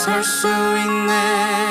살 수 있네.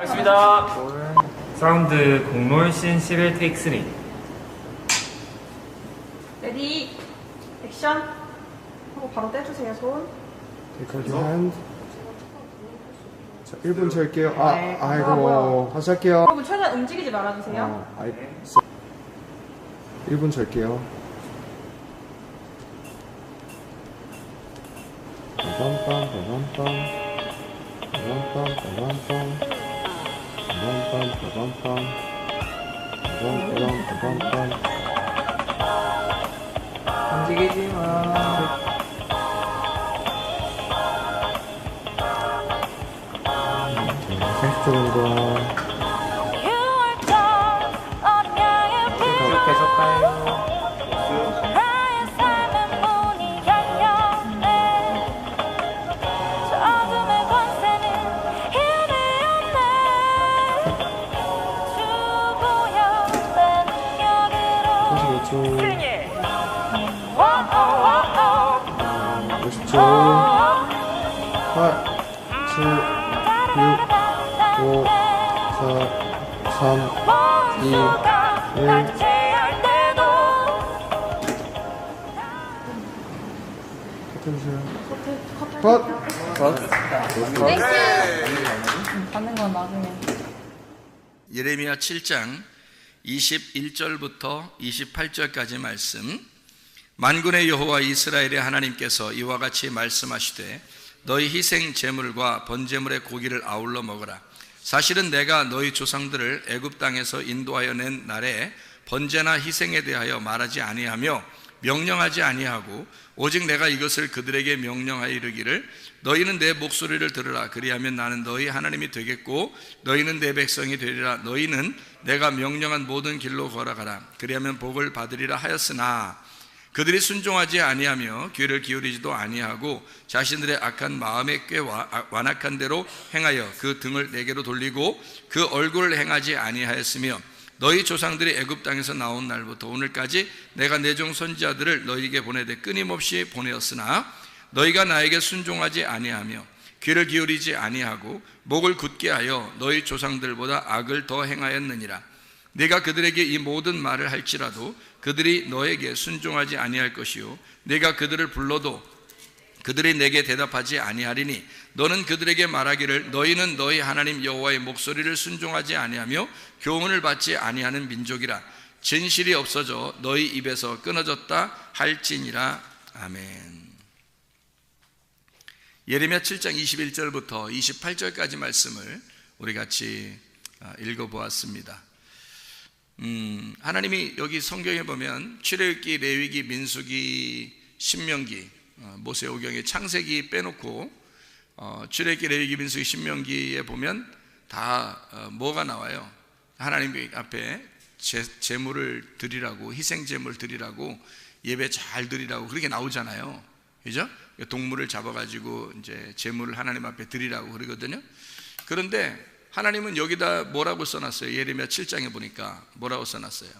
하겠습니다. 사운드 공롤 씬 11 테이크 3. 레디 액션 하고 바로 떼주세요. 손. Take your hand. 자, 1분 잴게요. 네. 아이고, 다시 할게요. 여러분 최대한 움직이지 말아주세요. 1분 잴게요. 빠밤빰. 움직이지 마. 계속 가요. 받는 건 나중에. 예레미야 7장 21절부터 28절까지 말씀. 만군의 여호와 이스라엘의 하나님께서 이와 같이 말씀하시되 너희 희생 제물과 번제물의 고기를 아울러 먹으라. 사실은 내가 너희 조상들을 애굽 땅에서 인도하여 낸 날에 번제나 희생에 대하여 말하지 아니하며 명령하지 아니하고 오직 내가 이것을 그들에게 명령하여 이르기를 너희는 내 목소리를 들으라. 그리하면 나는 너희 하나님이 되겠고 너희는 내 백성이 되리라. 너희는 내가 명령한 모든 길로 걸어가라. 그리하면 복을 받으리라 하였으나 그들이 순종하지 아니하며 귀를 기울이지도 아니하고 자신들의 악한 마음의 꾀와 완악한 대로 행하여 그 등을 내게로 돌리고 그 얼굴을 행하지 아니하였으며 너희 조상들이 애굽 땅에서 나온 날부터 오늘까지 내가 내 종 선지자들을 너희에게 보내되 끊임없이 보내었으나 너희가 나에게 순종하지 아니하며 귀를 기울이지 아니하고 목을 굳게 하여 너희 조상들보다 악을 더 행하였느니라. 네가 그들에게 이 모든 말을 할지라도 그들이 너에게 순종하지 아니할 것이요 네가 그들을 불러도 그들이 내게 대답하지 아니하리니 너는 그들에게 말하기를 너희는 너희 하나님 여호와의 목소리를 순종하지 아니하며 교훈을 받지 아니하는 민족이라. 진실이 없어져 너희 입에서 끊어졌다 할지니라. 아멘. 예레미야 7장 21절부터 28절까지 말씀을 우리 같이 읽어보았습니다. 하나님이 여기 성경에 보면 출애굽기, 레위기, 민수기, 신명기, 모세오경의 창세기 빼놓고 출애굽기, 레위기, 민수기, 신명기에 보면 다 뭐가 나와요? 하나님 앞에 제물을 드리라고, 희생제물 드리라고, 예배 잘 드리라고 그렇게 나오잖아요. 그죠? 동물을 잡아가지고 이제 제물을 하나님 앞에 드리라고 그러거든요. 그런데 하나님은 여기다 뭐라고 써놨어요? 예레미야 7장에 보니까 뭐라고 써놨어요?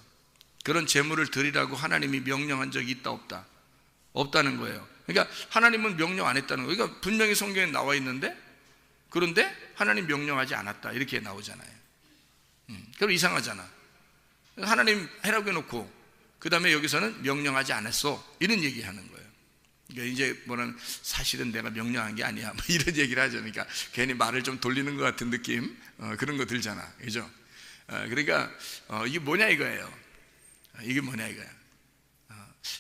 그런 제물을 드리라고 하나님이 명령한 적이 있다 없다? 없다는 거예요. 그러니까 하나님은 명령 안 했다는 거예요. 그러니까 분명히 성경에 나와 있는데 그런데 하나님 명령하지 않았다 이렇게 나오잖아요. 그럼 이상하잖아. 하나님 해라고 해놓고 그 다음에 여기서는 명령하지 않았어 이런 얘기하는 거예요. 그러니까 이제 뭐는 사실은 내가 명령한 게 아니야 뭐 이런 얘기를 하죠. 그러니까 괜히 말을 좀 돌리는 것 같은 느낌 그런 거 들잖아, 그죠? 그러니까 이게 뭐냐 이거예요. 이게 뭐냐 이거야.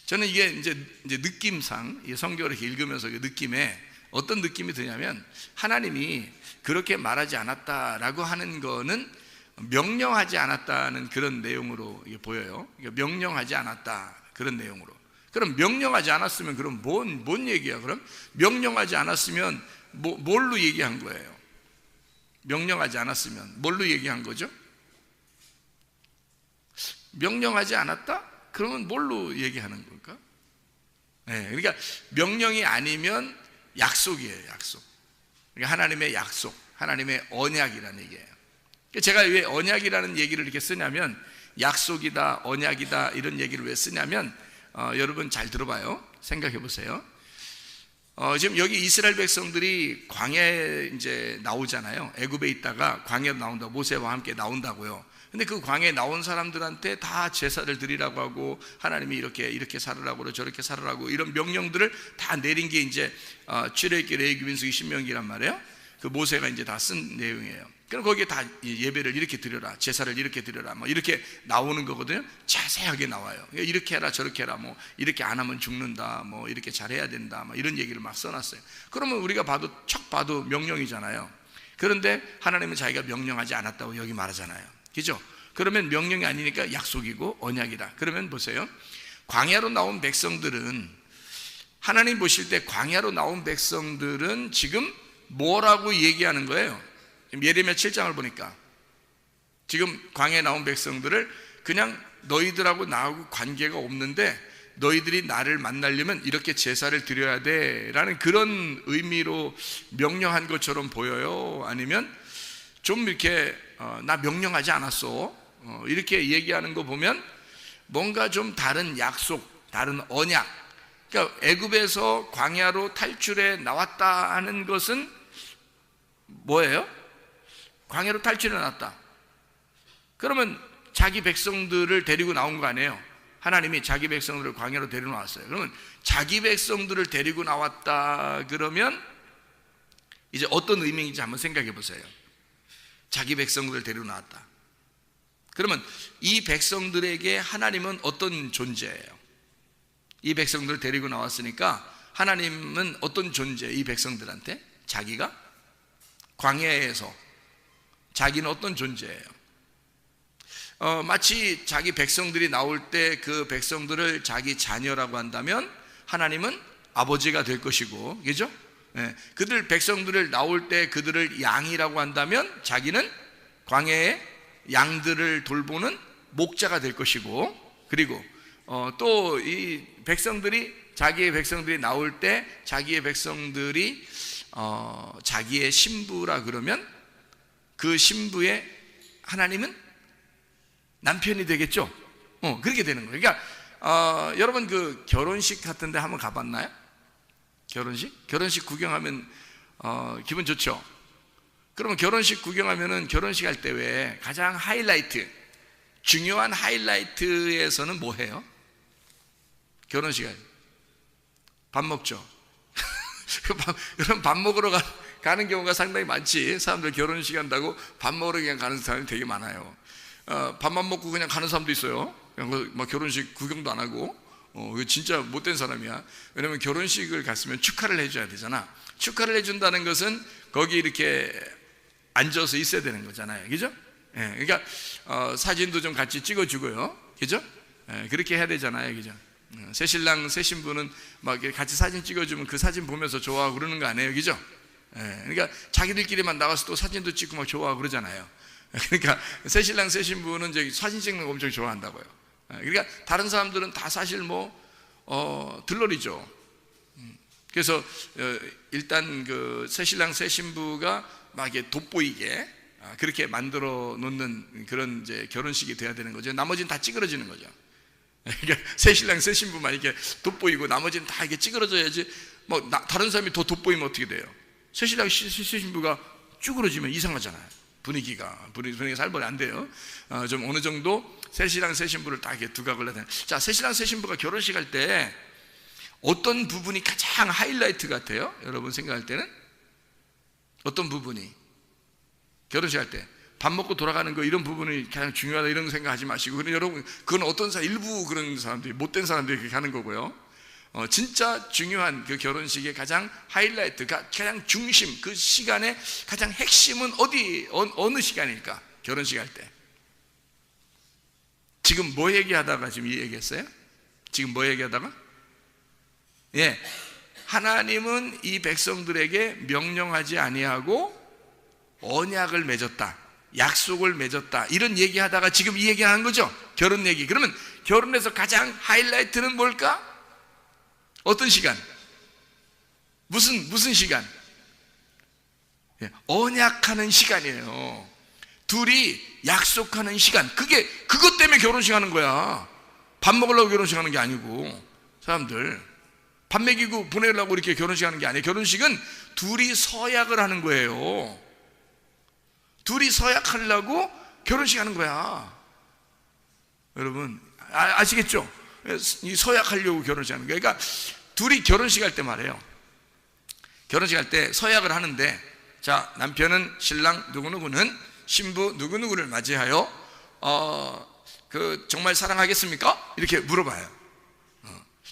저는 이게 이제 느낌상 이 성경을 이렇게 읽으면서 그 느낌에 어떤 느낌이 드냐면 하나님이 그렇게 말하지 않았다라고 하는 거는 명령하지 않았다는 그런 내용으로 이게 보여요. 그러니까 명령하지 않았다 그런 내용으로. 그럼 명령하지 않았으면 그럼 뭔 얘기야? 그럼 명령하지 않았으면 뭘로 얘기한 거예요? 명령하지 않았으면 뭘로 얘기한 거죠? 명령하지 않았다? 그러면 뭘로 얘기하는 걸까? 네, 그러니까 명령이 아니면 약속이에요, 약속. 그러니까 하나님의 약속, 하나님의 언약이라는 얘기예요. 제가 왜 언약이라는 얘기를 이렇게 쓰냐면 약속이다, 언약이다 이런 얘기를 왜 쓰냐면 여러분 잘 들어봐요. 생각해 보세요. 지금 여기 이스라엘 백성들이 광야에 이제 나오잖아요. 애굽에 있다가 광야로 나온다고, 모세와 함께 나온다고요. 근데 그 광야에 나온 사람들한테 다 제사를 드리라고 하고 하나님이 이렇게 살으라고 저렇게 살으라고 이런 명령들을 다 내린 게 이제 출애굽기, 레위기민수기, 신명기란 말이에요. 그 모세가 이제 다 쓴 내용이에요. 그럼 거기에 다 예배를 이렇게 드려라, 제사를 이렇게 드려라, 뭐 이렇게 나오는 거거든요. 자세하게 나와요. 이렇게 해라, 저렇게 해라, 뭐 이렇게 안 하면 죽는다, 뭐 이렇게 잘해야 된다, 뭐 이런 얘기를 막 써놨어요. 그러면 우리가 척 봐도 명령이잖아요. 그런데 하나님은 자기가 명령하지 않았다고 여기 말하잖아요. 그죠? 그러면 명령이 아니니까 약속이고 언약이다. 그러면 보세요. 광야로 나온 백성들은 하나님 보실 때 광야로 나온 백성들은 지금 뭐라고 얘기하는 거예요? 예레미야 7장을 보니까 지금 광야에 나온 백성들을 그냥 너희들하고 나하고 관계가 없는데 너희들이 나를 만나려면 이렇게 제사를 드려야 돼 라는 그런 의미로 명령한 것처럼 보여요? 아니면 좀 이렇게 나 명령하지 않았어 이렇게 얘기하는 거 보면 뭔가 좀 다른 약속, 다른 언약. 그러니까 애굽에서 광야로 탈출해 나왔다 하는 것은 뭐예요? 광야로 탈출해 나왔다. 그러면 자기 백성들을 데리고 나온 거 아니에요? 하나님이 자기 백성들을 광야로 데리고 나왔어요. 그러면 자기 백성들을 데리고 나왔다 그러면 이제 어떤 의미인지 한번 생각해 보세요. 자기 백성들을 데리고 나왔다. 그러면 이 백성들에게 하나님은 어떤 존재예요? 이 백성들을 데리고 나왔으니까 하나님은 어떤 존재? 이 백성들한테 자기가 광야에서 자기는 어떤 존재예요? 마치 자기 백성들이 나올 때 그 백성들을 자기 자녀라고 한다면 하나님은 아버지가 될 것이고, 그죠? 네. 그들 백성들을 나올 때 그들을 양이라고 한다면 자기는 광야에 양들을 돌보는 목자가 될 것이고, 그리고 또 이 백성들이 자기의 백성들이 나올 때 자기의 백성들이 자기의 신부라 그러면 그 신부의 하나님은 남편이 되겠죠. 그렇게 되는 거예요. 그러니까 여러분 그 결혼식 같은 데 한번 가봤나요? 결혼식 구경하면 기분 좋죠. 그러면 결혼식 구경하면은 결혼식 할 때 왜 가장 하이라이트, 중요한 하이라이트에서는 뭐 해요? 결혼식 할 때 밥 먹죠. 그럼 밥 먹으러 가는 경우가 상당히 많지. 사람들 결혼식 한다고 밥 먹으러 그냥 가는 사람이 되게 많아요. 밥만 먹고 그냥 가는 사람도 있어요. 그냥 막 결혼식 구경도 안 하고. 진짜 못된 사람이야. 왜냐면 결혼식을 갔으면 축하를 해줘야 되잖아. 축하를 해준다는 것은 거기 이렇게 앉아서 있어야 되는 거잖아요. 그죠? 그러니까 사진도 좀 같이 찍어주고요. 그죠? 그렇게 해야 되잖아요. 그죠? 새신랑 새신부는 막 같이 사진 찍어주면 그 사진 보면서 좋아하고 그러는 거 아니에요? 그죠? 그러니까 자기들끼리만 나가서 또 사진도 찍고 막 좋아하고 그러잖아요. 그러니까 새신랑 새신부는 저기 사진 찍는 거 엄청 좋아한다고요. 그러니까 다른 사람들은 다 사실 들러리죠. 그래서 일단 그 새신랑 새신부가 막 이렇게 돋보이게 그렇게 만들어 놓는 그런 이제 결혼식이 돼야 되는 거죠. 나머지는 다 찌그러지는 거죠. 그러니까 새신랑 새신부만 이렇게 돋보이고 나머지는 다 이렇게 찌그러져야지. 다른 사람이 더 돋보이면 어떻게 돼요? 새신랑 새신부가 쭈그러지면 이상하잖아요. 분위기가 살벌이 안 돼요. 좀 어느 정도 새신랑 새신부를 딱 이렇게 두각을 내는. 자, 새신랑 새신부가 결혼식 할 때 어떤 부분이 가장 하이라이트 같아요? 여러분 생각할 때는 어떤 부분이? 결혼식 할 때 밥 먹고 돌아가는 거 이런 부분이 가장 중요하다 이런 생각하지 마시고, 그럼 여러분 그건 어떤 사람, 일부 그런 사람들이, 못된 사람들이 그렇게 하는 거고요. 진짜 중요한 그 결혼식의 가장 하이라이트가, 가장 중심, 그 시간의 가장 핵심은 어느 시간일까? 결혼식 할 때. 지금 뭐 얘기하다가 지금 이 얘기했어요? 지금 뭐 얘기하다가? 예, 하나님은 이 백성들에게 명령하지 아니하고 언약을 맺었다, 약속을 맺었다, 이런 얘기하다가 지금 이 얘기하는 거죠. 결혼 얘기. 그러면 결혼에서 가장 하이라이트는 뭘까? 어떤 시간? 무슨 시간? 예, 언약하는 시간이에요. 둘이 약속하는 시간. 그것 때문에 결혼식 하는 거야. 밥 먹으려고 결혼식 하는 게 아니고. 사람들 밥 먹이고 보내려고 이렇게 결혼식 하는 게 아니에요. 결혼식은 둘이 서약을 하는 거예요. 둘이 서약하려고 결혼식 하는 거야. 여러분 아시겠죠? 이 서약하려고 결혼식 하는 거야. 그러니까 둘이 결혼식 할 때 말이에요. 결혼식 할 때 서약을 하는데, 자, 남편은 신랑 누구누구는 신부 누구누구를 맞이하여 정말 사랑하겠습니까? 이렇게 물어봐요.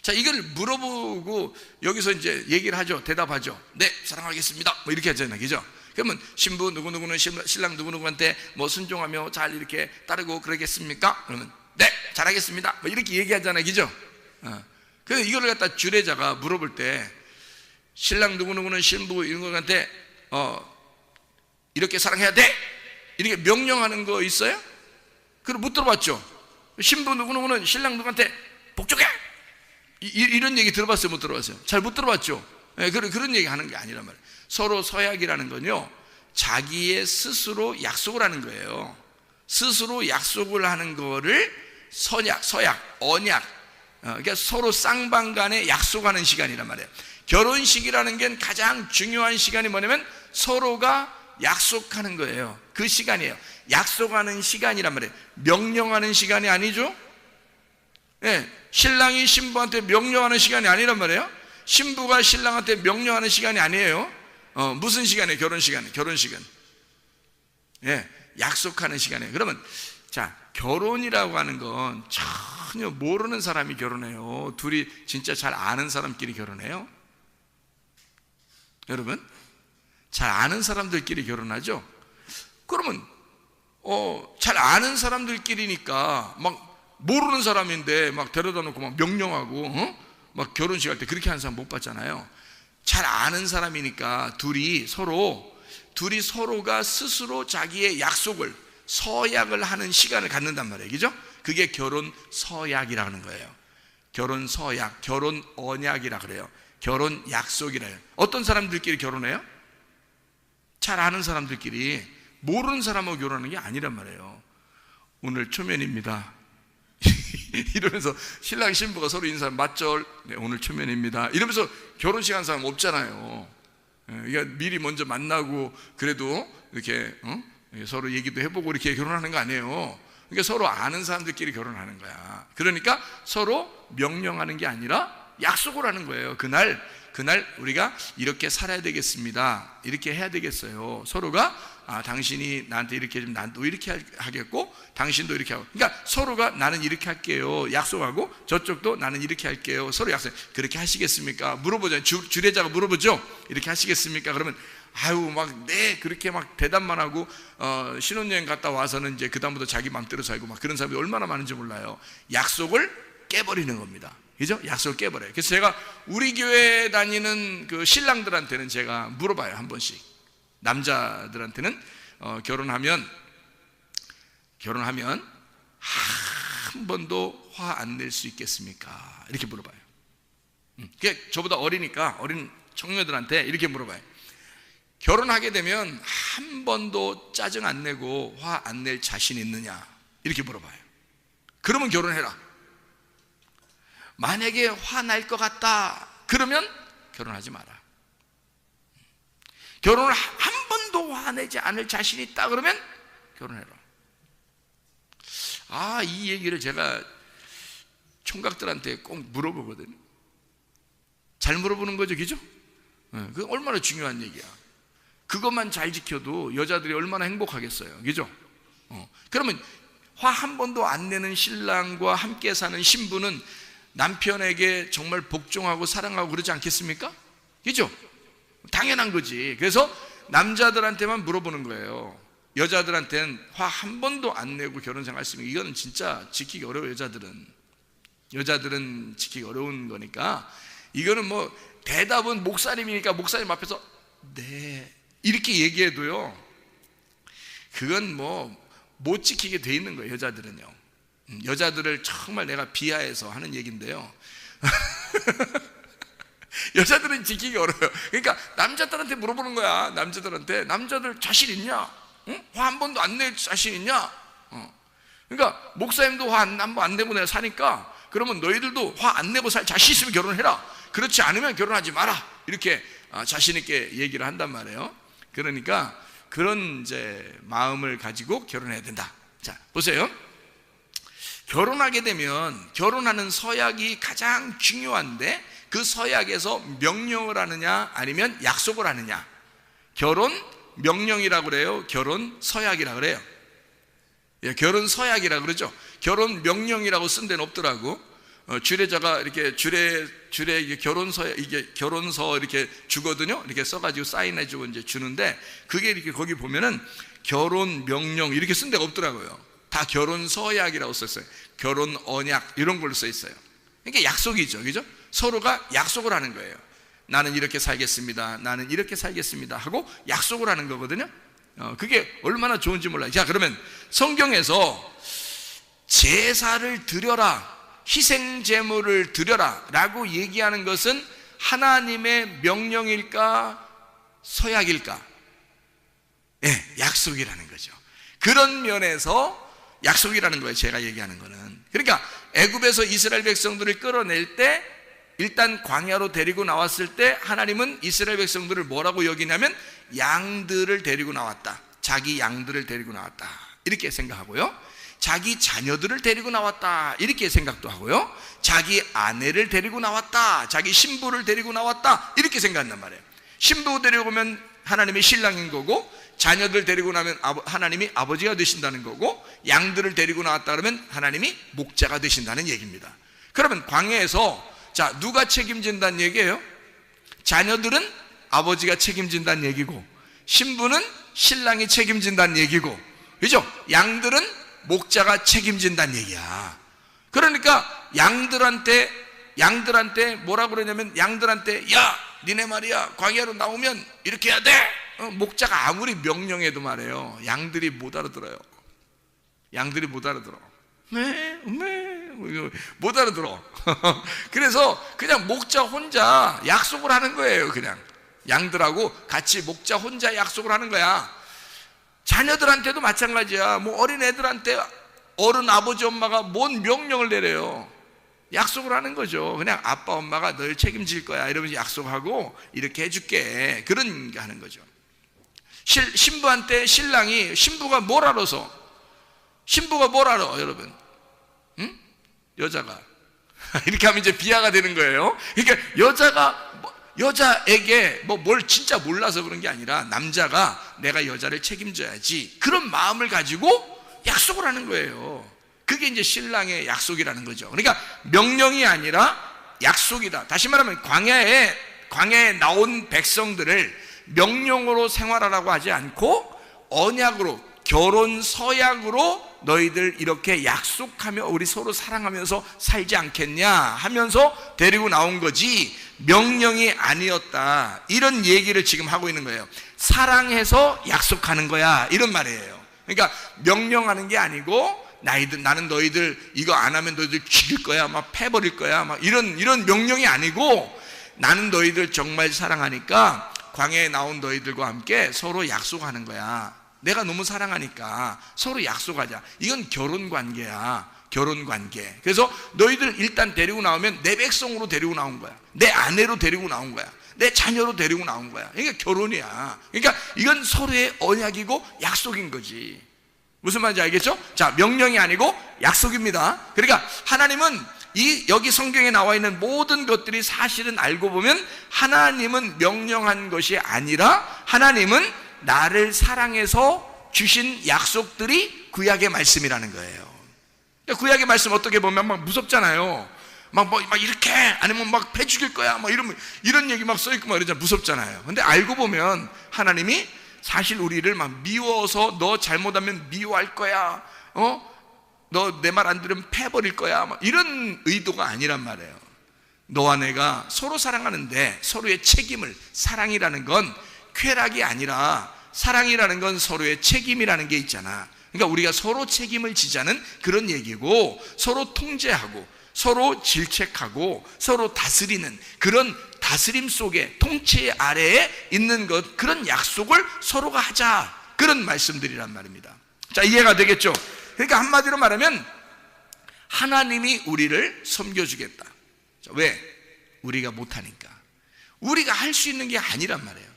자, 이걸 물어보고 여기서 이제 얘기를 하죠. 대답하죠. 네, 사랑하겠습니다. 뭐 이렇게 하잖아요. 그죠? 그러면 신부 누구누구는 신랑 누구누구한테 뭐 순종하며 잘 이렇게 따르고 그러겠습니까? 그러면 네, 잘하겠습니다. 뭐 이렇게 얘기하잖아요. 그죠? 그래서 이거를 갖다 주례자가 물어볼 때, 신랑 누구누구는 신부 이런 거한테 이렇게 사랑해야 돼? 이렇게 명령하는 거 있어요? 그걸 못 들어봤죠? 신부 누구누구는 신랑 누구한테 복종해! 이런 얘기 들어봤어요? 못 들어봤어요? 잘 못 들어봤죠? 네, 그런 얘기 하는 게 아니란 말이에요. 서로 서약이라는 건요, 자기의 스스로 약속을 하는 거예요. 스스로 약속을 하는 거를 서약, 언약, 그러니까 서로 쌍방간에 약속하는 시간이란 말이에요. 결혼식이라는 게 가장 중요한 시간이 뭐냐면 서로가 약속하는 거예요. 그 시간이에요. 약속하는 시간이란 말이에요. 명령하는 시간이 아니죠. 네, 신랑이 신부한테 명령하는 시간이 아니란 말이에요. 신부가 신랑한테 명령하는 시간이 아니에요. 무슨 시간이에요? 결혼식은 예, 약속하는 시간이에요. 그러면 자, 결혼이라고 하는 건 전혀 모르는 사람이 결혼해요? 둘이 진짜 잘 아는 사람끼리 결혼해요? 여러분, 잘 아는 사람들끼리 결혼하죠? 그러면 잘 아는 사람들끼리니까 막 모르는 사람인데 막 데려다 놓고 막 명령하고 막 결혼식 할 때 그렇게 하는 사람 못 봤잖아요. 잘 아는 사람이니까 둘이 서로가 스스로 자기의 약속을, 서약을 하는 시간을 갖는단 말이에요. 그죠? 그게 결혼 서약이라는 거예요. 결혼 서약, 결혼 언약이라 그래요. 결혼 약속이라 해요. 어떤 사람들끼리 결혼해요? 잘 아는 사람들끼리. 모르는 사람하고 결혼하는 게 아니란 말이에요. 오늘 초면입니다. 이러면서 신랑 신부가 서로 인사하면 맞절, 네, 오늘 초면입니다. 이러면서 결혼식 한 사람 없잖아요. 그러니까 미리 먼저 만나고 그래도 이렇게 서로 얘기도 해보고 이렇게 결혼하는 거 아니에요. 그러니까 서로 아는 사람들끼리 결혼하는 거야. 그러니까 서로 명령하는 게 아니라 약속을 하는 거예요. 그날 우리가 이렇게 살아야 되겠습니다. 이렇게 해야 되겠어요. 서로가 당신이 나한테 이렇게 해주면 난또 이렇게 하겠고, 당신도 이렇게 하고. 그러니까 서로가 나는 이렇게 할게요 약속하고, 저쪽도 나는 이렇게 할게요 서로 약속. 그렇게 하시겠습니까? 물어보죠. 주례자가 물어보죠. 이렇게 하시겠습니까? 그러면 네, 그렇게 막 대답만 하고 신혼여행 갔다 와서는 이제 그다음부터 자기 맘대로 살고 막 그런 사람이 얼마나 많은지 몰라요. 약속을 깨버리는 겁니다. 그죠? 약속을 깨버려요. 그래서 제가 우리 교회 다니는 그 신랑들한테는 제가 물어봐요. 한 번씩. 남자들한테는 결혼하면 한 번도 화 안 낼 수 있겠습니까? 이렇게 물어봐요. 그게 저보다 어리니까 어린 청년들한테 이렇게 물어봐요. 결혼하게 되면 한 번도 짜증 안 내고 화 안 낼 자신 있느냐? 이렇게 물어봐요. 그러면 결혼해라. 만약에 화날 것 같다 그러면 결혼하지 마라. 결혼을 한 번도 번도 화내지 않을 자신이 있다 그러면 결혼해라. 이 얘기를 제가 총각들한테 꼭 물어보거든요. 잘 물어보는 거죠, 그죠? 그게 얼마나 중요한 얘기야. 그것만 잘 지켜도 여자들이 얼마나 행복하겠어요, 그죠? 그러면 화 한 번도 안 내는 신랑과 함께 사는 신부는 남편에게 정말 복종하고 사랑하고 그러지 않겠습니까? 그죠? 당연한 거지. 그래서 남자들한테만 물어보는 거예요. 여자들한테는 화 한 번도 안 내고 결혼 생활 했으면 이거는 진짜 지키기 어려워요. 여자들은 지키기 어려운 거니까. 이거는 뭐 대답은 목사님이니까 목사님 앞에서 네 이렇게 얘기해도요, 그건 뭐 못 지키게 돼 있는 거예요. 여자들은요. 여자들을 정말 내가 비하해서 하는 얘기인데요. 여자들은 지키기 어려워요. 그러니까 남자들한테 물어보는 거야. 남자들 자신 있냐? 응? 화 한 번도 안 낼 자신 있냐? 그러니까 목사님도 화 한 번 안 내고 내가 사니까, 그러면 너희들도 화 안 내고 살 자신 있으면 결혼해라. 그렇지 않으면 결혼하지 마라. 이렇게 자신 있게 얘기를 한단 말이에요. 그러니까 그런 이제 마음을 가지고 결혼해야 된다. 자, 보세요. 결혼하게 되면 결혼하는 서약이 가장 중요한데, 그 서약에서 명령을 하느냐 아니면 약속을 하느냐. 결혼 명령이라고 그래요, 결혼 서약이라고 그래요. 결혼 서약이라고 그러죠. 결혼 명령이라고 쓴 데는 없더라고. 주례자가 이렇게 주례 이게 결혼서 이렇게 주거든요. 이렇게 써가지고 사인해주고 이제 주는데, 그게 이렇게 거기 보면은 결혼 명령 이렇게 쓴 데가 없더라고요. 다 결혼 서약이라고 썼어요. 결혼 언약 이런 걸로 써 있어요. 그러니까 약속이죠, 그죠? 서로가 약속을 하는 거예요. 나는 이렇게 살겠습니다. 나는 이렇게 살겠습니다. 하고 약속을 하는 거거든요. 그게 얼마나 좋은지 몰라요. 자, 그러면 성경에서 제사를 드려라, 희생 제물을 드려라 라고 얘기하는 것은 하나님의 명령일까 서약일까? 예, 약속이라는 거죠. 그런 면에서 약속이라는 거예요, 제가 얘기하는 거는. 그러니까 애굽에서 이스라엘 백성들을 끌어낼 때, 일단 광야로 데리고 나왔을 때 하나님은 이스라엘 백성들을 뭐라고 여기냐면 양들을 데리고 나왔다. 자기 양들을 데리고 나왔다. 이렇게 생각하고요. 자기 자녀들을 데리고 나왔다. 이렇게 생각도 하고요. 자기 아내를 데리고 나왔다. 자기 신부를 데리고 나왔다. 이렇게 생각한단 말이에요. 신부 데리고 오면 하나님의 신랑인 거고, 자녀들 데리고 나면 하나님이 아버지가 되신다는 거고, 양들을 데리고 나왔다 그러면 하나님이 목자가 되신다는 얘기입니다. 그러면 광야에서 자, 누가 책임진다는 얘기예요? 자녀들은 아버지가 책임진다는 얘기고, 신부는 신랑이 책임진다는 얘기고, 그죠? 양들은 목자가 책임진다는 얘기야. 그러니까 양들한테 뭐라 그러냐면, 양들한테 야, 니네 말이야 광야로 나오면 이렇게 해야 돼. 목자가 아무리 명령해도 말이에요, 양들이 못 알아들어요. 양들이 못 알아들어. 못 알아들어. 그래서 그냥 목자 혼자 약속을 하는 거예요. 그냥 양들하고 같이 목자 혼자 약속을 하는 거야. 자녀들한테도 마찬가지야. 뭐 어린애들한테 어른 아버지 엄마가 뭔 명령을 내려요. 약속을 하는 거죠. 그냥 아빠 엄마가 널 책임질 거야 이러면서 약속하고 이렇게 해줄게, 그런 게 하는 거죠. 신부한테 신부가 뭘 알아서? 신부가 뭘 알아, 여러분? 응? 여자가 이렇게 하면 이제 비하가 되는 거예요. 그러니까 여자에게 뭘 진짜 몰라서 그런 게 아니라, 남자가 내가 여자를 책임져야지, 그런 마음을 가지고 약속을 하는 거예요. 그게 이제 신랑의 약속이라는 거죠. 그러니까 명령이 아니라 약속이다. 다시 말하면 광야에 나온 백성들을 명령으로 생활하라고 하지 않고 언약으로, 결혼 서약으로 너희들 이렇게 약속하며 우리 서로 사랑하면서 살지 않겠냐 하면서 데리고 나온 거지, 명령이 아니었다. 이런 얘기를 지금 하고 있는 거예요. 사랑해서 약속하는 거야, 이런 말이에요. 그러니까 명령하는 게 아니고, 나는 너희들 이거 안 하면 너희들 죽일 거야, 막 패버릴 거야, 막 이런 명령이 아니고, 나는 너희들 정말 사랑하니까 광야에 나온 너희들과 함께 서로 약속하는 거야. 내가 너무 사랑하니까 서로 약속하자. 이건 결혼 관계야, 결혼 관계. 그래서 너희들 일단 데리고 나오면 내 백성으로 데리고 나온 거야, 내 아내로 데리고 나온 거야. 내 자녀로 데리고 나온 거야. 그러니까 결혼이야. 그러니까 이건 서로의 언약이고 약속인 거지. 무슨 말인지 알겠죠? 자, 명령이 아니고 약속입니다. 그러니까 하나님은 여기 성경에 나와 있는 모든 것들이 사실은 알고 보면 하나님은 명령한 것이 아니라 하나님은 나를 사랑해서 주신 약속들이 구약의 말씀이라는 거예요. 구약의 말씀 어떻게 보면 막 무섭잖아요. 막 이렇게 아니면 막 패 죽일 거야 막 이런 얘기 막 써있고 막 이러잖아. 무섭잖아요. 근데 알고 보면 하나님이 사실 우리를 막 미워서 너 잘못하면 미워할 거야. 너 내 말 안 들으면 패버릴 거야. 막 이런 의도가 아니란 말이에요. 너와 내가 서로 사랑하는데 서로의 책임을, 사랑이라는 건 쾌락이 아니라 사랑이라는 건 서로의 책임이라는 게 있잖아. 그러니까 우리가 서로 책임을 지자는 그런 얘기고, 서로 통제하고 서로 질책하고 서로 다스리는 그런 다스림 속에 통치 아래에 있는 것, 그런 약속을 서로가 하자, 그런 말씀들이란 말입니다. 자, 이해가 되겠죠? 그러니까 한마디로 말하면 하나님이 우리를 섬겨주겠다. 자, 왜? 우리가 못하니까. 우리가 할 수 있는 게 아니란 말이에요.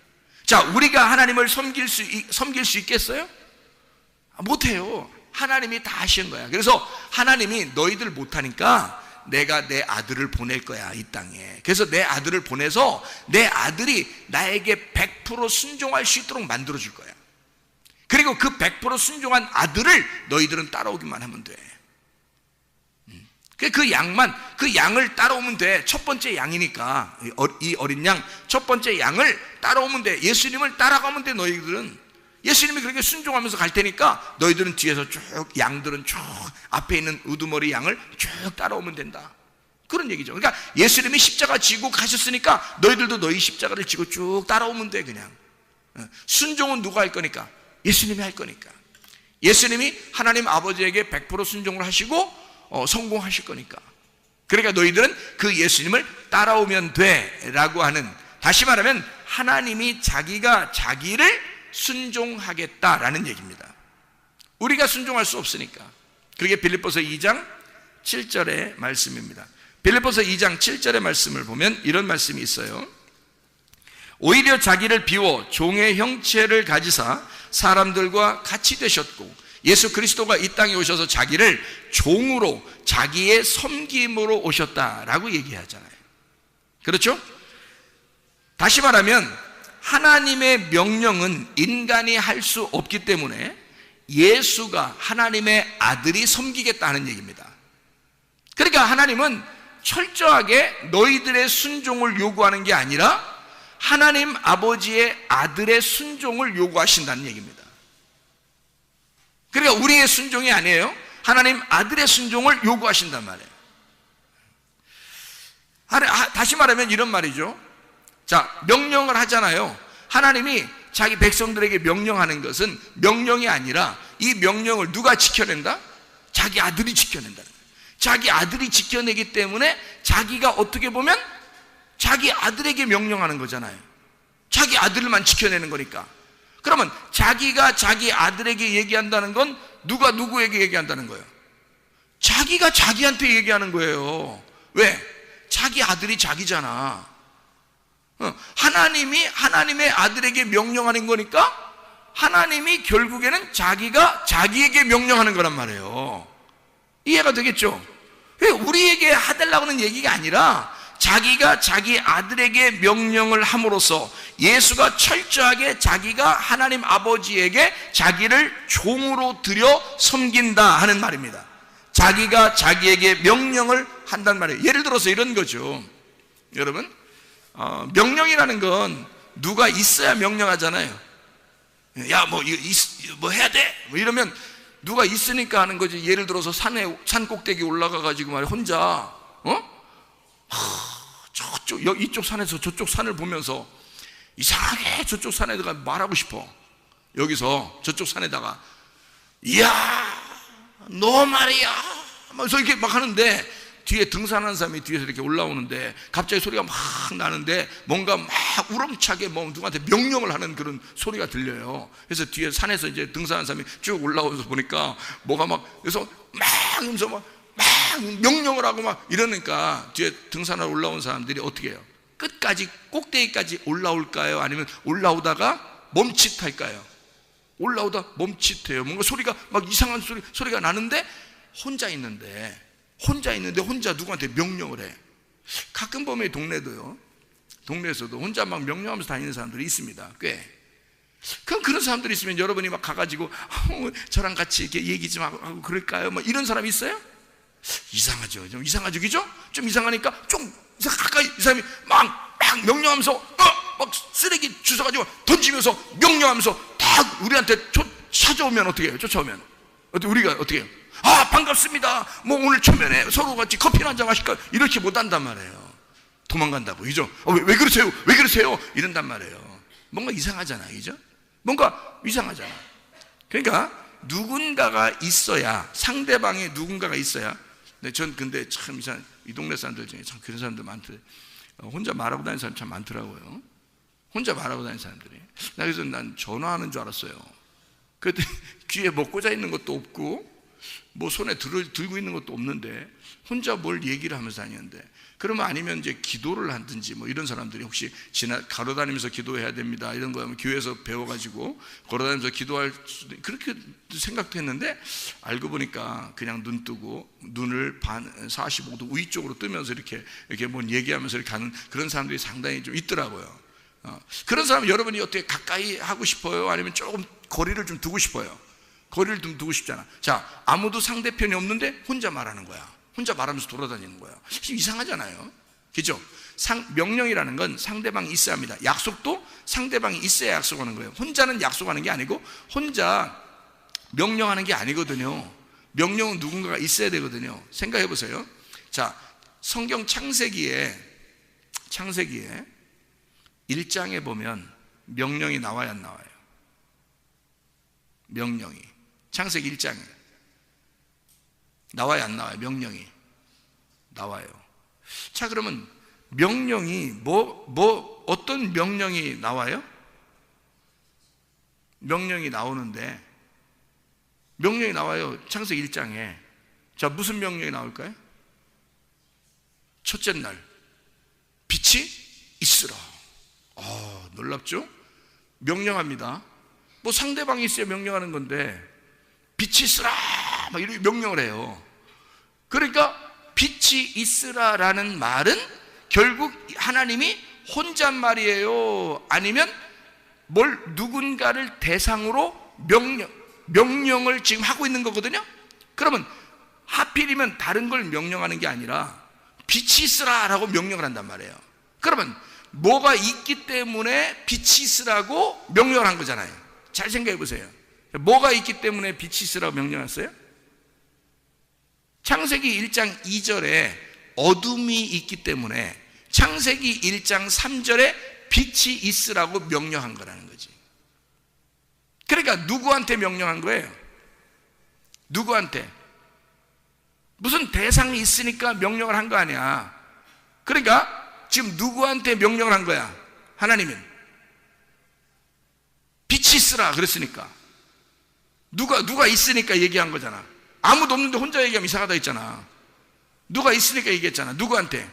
자, 우리가 하나님을 섬길 수 있겠어요? 못해요. 하나님이 다 하신 거야. 그래서 하나님이 너희들 못하니까 내가 내 아들을 보낼 거야, 이 땅에. 그래서 내 아들을 보내서 내 아들이 나에게 100% 순종할 수 있도록 만들어 줄 거야. 그리고 그 100% 순종한 아들을 너희들은 따라오기만 하면 돼. 그 양을 따라오면 돼. 첫 번째 양이니까, 이 어린 양 첫 번째 양을 따라오면 돼. 예수님을 따라가면 돼. 너희들은 예수님이 그렇게 순종하면서 갈 테니까 너희들은 뒤에서 쭉, 양들은 쭉 앞에 있는 우두머리 양을 쭉 따라오면 된다, 그런 얘기죠. 그러니까 예수님이 십자가 지고 가셨으니까 너희들도 너희 십자가를 지고 쭉 따라오면 돼. 그냥 순종은 누가 할 거니까? 예수님이 할 거니까. 예수님이 하나님 아버지에게 100% 순종을 하시고 성공하실 거니까. 그러니까 너희들은 그 예수님을 따라오면 돼 라고 하는, 다시 말하면 하나님이 자기가 자기를 순종하겠다라는 얘기입니다. 우리가 순종할 수 없으니까. 그게 빌립보서 2장 7절의 말씀입니다. 빌립보서 2장 7절의 말씀을 보면 이런 말씀이 있어요. 오히려 자기를 비워 종의 형체를 가지사 사람들과 같이 되셨고, 예수 그리스도가 이 땅에 오셔서 자기를 종으로 자기의 섬김으로 오셨다라고 얘기하잖아요. 그렇죠? 다시 말하면 하나님의 명령은 인간이 할 수 없기 때문에 예수가, 하나님의 아들이 섬기겠다는 얘기입니다. 그러니까 하나님은 철저하게 너희들의 순종을 요구하는 게 아니라 하나님 아버지의 아들의 순종을 요구하신다는 얘기입니다. 그러니까 우리의 순종이 아니에요. 하나님 아들의 순종을 요구하신단 말이에요. 다시 말하면 이런 말이죠. 자, 명령을 하잖아요. 하나님이 자기 백성들에게 명령하는 것은 명령이 아니라 이 명령을 누가 지켜낸다? 자기 아들이 지켜낸다는 거예요. 자기 아들이 지켜내기 때문에 자기가 어떻게 보면 자기 아들에게 명령하는 거잖아요. 자기 아들만 지켜내는 거니까. 그러면 자기가 자기 아들에게 얘기한다는 건 누가 누구에게 얘기한다는 거예요? 자기가 자기한테 얘기하는 거예요. 왜? 자기 아들이 자기잖아. 하나님이 하나님의 아들에게 명령하는 거니까 하나님이 결국에는 자기가 자기에게 명령하는 거란 말이에요. 이해가 되겠죠? 우리에게 하달라고 하는 얘기가 아니라 자기가 자기 아들에게 명령을 함으로써 예수가 철저하게 자기가 하나님 아버지에게 자기를 종으로 들여 섬긴다 하는 말입니다. 자기가 자기에게 명령을 한단 말이에요. 예를 들어서 이런 거죠. 여러분, 명령이라는 건 누가 있어야 명령하잖아요. 야, 뭐 해야 돼? 뭐 이러면 누가 있으니까 하는 거지. 예를 들어서 산 꼭대기 올라가가지고 말이야, 혼자, 이쪽 산에서 저쪽 산을 보면서 이상하게 저쪽 산에다가 말하고 싶어. 여기서 저쪽 산에다가, 이야, 너 말이야, 그래서 이렇게 막 하는데 뒤에 등산하는 사람이 뒤에서 이렇게 올라오는데 갑자기 소리가 막 나는데 뭔가 막 우렁차게 뭐 누구한테 명령을 하는 그런 소리가 들려요. 그래서 뒤에 산에서 이제 등산하는 사람이 쭉 올라와서 보니까 뭐가 막, 그래서 막 하면서 막 명령을 하고 막 이러니까 뒤에 등산하러 올라온 사람들이 어떻게 해요? 끝까지 꼭대기까지 올라올까요? 아니면 올라오다가 멈칫할까요? 올라오다 멈칫해요. 뭔가 소리가 막 이상한 소리가 나는데 혼자 있는데 혼자 누구한테 명령을 해. 가끔 보면 동네에서도 혼자 막 명령하면서 다니는 사람들이 있습니다. 꽤. 그럼 그런 사람들이 있으면 여러분이 막 가가지고 저랑 같이 이렇게 얘기 좀 하고 그럴까요? 뭐 이런 사람이 있어요? 이상하죠. 좀 이상하죠, 그죠? 좀 이상하니까 좀 가까이 이 사람이 막 명령하면서 막 쓰레기 주워가지고 던지면서 명령하면서 딱 우리한테 찾아오면 어떻게 해요? 쫓아오면 우리가 어떻게 해요? 반갑습니다. 뭐 오늘 초면에 서로 같이 커피 한잔 마실까요? 이렇게 못한단 말이에요. 도망간다고, 그죠? 왜 그러세요? 왜 그러세요? 이런단 말이에요. 뭔가 이상하잖아요, 그죠? 뭔가 이상하잖아. 그러니까 누군가가 있어야, 상대방에 누군가가 있어야. 근데 참 이상, 이 동네 사람들 중에 참 그런 사람들 많더라고요. 혼자 말하고 다니는 사람 참 많더라고요. 혼자 말하고 다니는 사람들이. 그래서 난 전화하는 줄 알았어요. 그랬더니 귀에 뭐 꽂아 있는 것도 없고 뭐 손에 들고 있는 것도 없는데 혼자 뭘 얘기를 하면서 다니는데, 그러면 아니면 이제 기도를 하든지 뭐 이런 사람들이 혹시 걸어다니면서 기도해야 됩니다 이런 거 하면 교회에서 배워가지고 걸어다니면서 기도할 수도, 그렇게 생각도 했는데 알고 보니까 그냥 눈 뜨고 눈을 45도 위쪽으로 뜨면서 이렇게 뭔 얘기하면서 이렇게 가는 그런 사람들이 상당히 좀 있더라고요. 그런 사람 여러분이 어떻게 가까이 하고 싶어요? 아니면 조금 거리를 좀 두고 싶어요? 거리를 좀 두고 싶잖아. 자, 아무도 상대편이 없는데 혼자 말하는 거야. 혼자 말하면서 돌아다니는 거야. 이상하잖아요, 그죠? 명령이라는 건 상대방이 있어야 합니다. 약속도 상대방이 있어야 약속하는 거예요. 혼자는 약속하는 게 아니고 혼자 명령하는 게 아니거든요. 명령은 누군가가 있어야 되거든요. 생각해 보세요. 자, 성경 창세기에 1장에 보면 명령이 나와야 안 나와요? 명령이 창세기 1장에 나와야 안 나와요? 명령이 나와요. 자, 그러면 명령이 어떤 명령이 나와요? 명령이 나오는데 명령이 나와요. 창세기 1장에. 자, 무슨 명령이 나올까요? 첫째 날 빛이 있으라. 놀랍죠? 명령합니다. 뭐 상대방이 있어야 명령하는 건데 빛이 있으라 막 이렇게 명령을 해요. 그러니까 빛이 있으라라는 말은 결국 하나님이 혼잣말이에요? 아니면 누군가를 대상으로 명령을 지금 하고 있는 거거든요. 그러면 하필이면 다른 걸 명령하는 게 아니라 빛이 있으라라고 명령을 한단 말이에요. 그러면 뭐가 있기 때문에 빛이 있으라고 명령을 한 거잖아요. 잘 생각해 보세요. 뭐가 있기 때문에 빛이 있으라고 명령했어요? 창세기 1장 2절에 어둠이 있기 때문에 창세기 1장 3절에 빛이 있으라고 명령한 거라는 거지. 그러니까 누구한테 명령한 거예요? 누구한테? 무슨 대상이 있으니까 명령을 한 거 아니야. 그러니까 지금 누구한테 명령을 한 거야? 하나님은 빛이 있으라 그랬으니까. 누가 있으니까 얘기한 거잖아. 아무도 없는데 혼자 얘기하면 이상하다 했잖아. 누가 있으니까 얘기했잖아. 누구한테?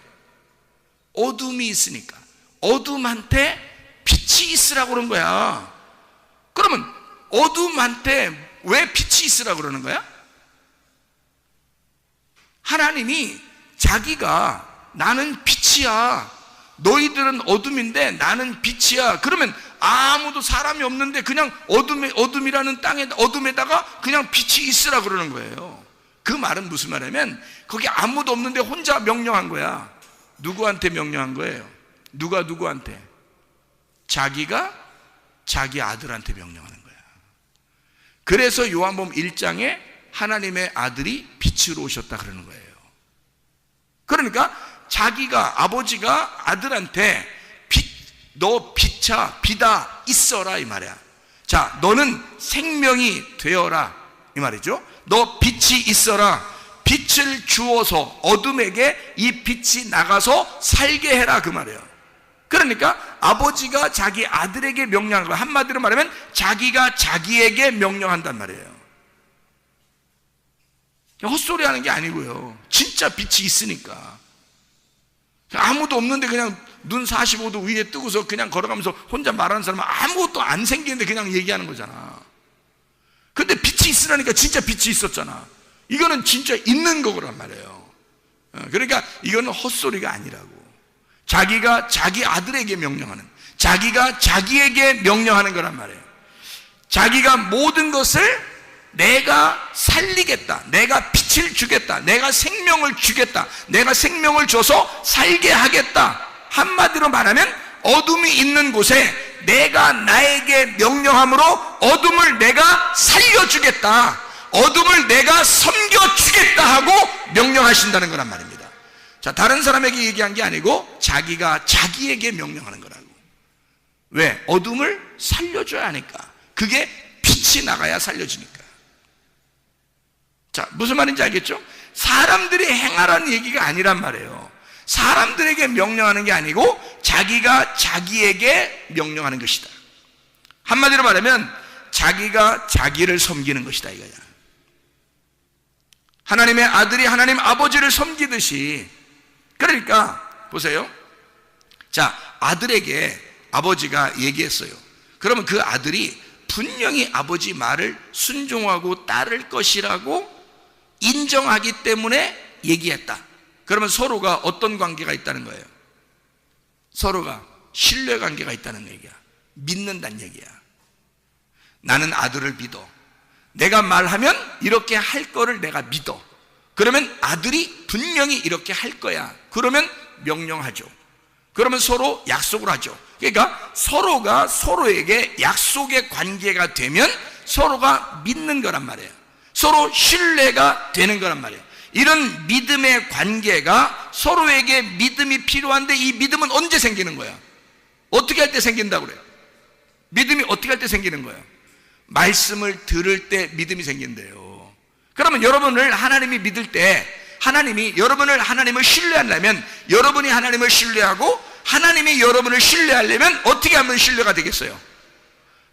어둠이 있으니까. 어둠한테 빛이 있으라고 그런 거야. 그러면 어둠한테 왜 빛이 있으라고 그러는 거야? 하나님이 자기가 나는 빛이야, 너희들은 어둠인데 나는 빛이야. 그러면 아무도 사람이 없는데 그냥 어둠이라는 땅에 어둠에다가 그냥 빛이 있으라 그러는 거예요. 그 말은 무슨 말이냐면 거기 아무도 없는데 혼자 명령한 거야. 누구한테 명령한 거예요? 누구한테? 자기가 자기 아들한테 명령하는 거야. 그래서 요한복음 1장에 하나님의 아들이 빛으로 오셨다 그러는 거예요. 그러니까 자기가, 아버지가 아들한테 너 비다 있어라 이 말이야. 자, 너는 생명이 되어라 이 말이죠. 너 빛이 있어라. 빛을 주어서 어둠에게 이 빛이 나가서 살게 해라 그 말이에요. 그러니까 아버지가 자기 아들에게 명령한 거, 한마디로 말하면 자기가 자기에게 명령한단 말이에요. 헛소리 하는 게 아니고요. 진짜 빛이 있으니까. 아무도 없는데 그냥 눈 45도 위에 뜨고서 그냥 걸어가면서 혼자 말하는 사람은 아무것도 안 생기는데 그냥 얘기하는 거잖아. 근데 빛이 있으라니까 진짜 빛이 있었잖아. 이거는 진짜 있는 거란 말이에요. 그러니까 이거는 헛소리가 아니라고. 자기가 자기 아들에게 명령하는, 자기가 자기에게 명령하는 거란 말이에요. 자기가 모든 것을 내가 살리겠다, 내가 빛을 주겠다, 내가 생명을 주겠다, 내가 생명을 줘서 살게 하겠다. 한마디로 말하면 어둠이 있는 곳에 내가 나에게 명령함으로 어둠을 내가 살려주겠다, 어둠을 내가 섬겨주겠다 하고 명령하신다는 거란 말입니다. 자, 다른 사람에게 얘기한 게 아니고 자기가 자기에게 명령하는 거라고. 왜? 어둠을 살려줘야 하니까. 그게 빛이 나가야 살려지니까. 자, 무슨 말인지 알겠죠? 사람들이 행하라는 얘기가 아니란 말이에요. 사람들에게 명령하는 게 아니고 자기가 자기에게 명령하는 것이다. 한마디로 말하면 자기가 자기를 섬기는 것이다 이거야. 하나님의 아들이 하나님 아버지를 섬기듯이. 그러니까 보세요. 자, 아들에게 아버지가 얘기했어요. 그러면 그 아들이 분명히 아버지 말을 순종하고 따를 것이라고 인정하기 때문에 얘기했다. 그러면 서로가 어떤 관계가 있다는 거예요? 서로가 신뢰 관계가 있다는 얘기야. 믿는다는 얘기야. 나는 아들을 믿어. 내가 말하면 이렇게 할 거를 내가 믿어. 그러면 아들이 분명히 이렇게 할 거야. 그러면 명령하죠. 그러면 서로 약속을 하죠. 그러니까 서로가 서로에게 약속의 관계가 되면 서로가 믿는 거란 말이에요. 서로 신뢰가 되는 거란 말이에요. 이런 믿음의 관계가 서로에게 믿음이 필요한데 이 믿음은 언제 생기는 거야? 어떻게 할 때 생긴다고 그래요? 믿음이 어떻게 할 때 생기는 거예요? 말씀을 들을 때 믿음이 생긴대요. 그러면 여러분을 하나님이 믿을 때 하나님이 여러분을 하나님을 신뢰하려면 여러분이 하나님을 신뢰하고 하나님이 여러분을 신뢰하려면 어떻게 하면 신뢰가 되겠어요?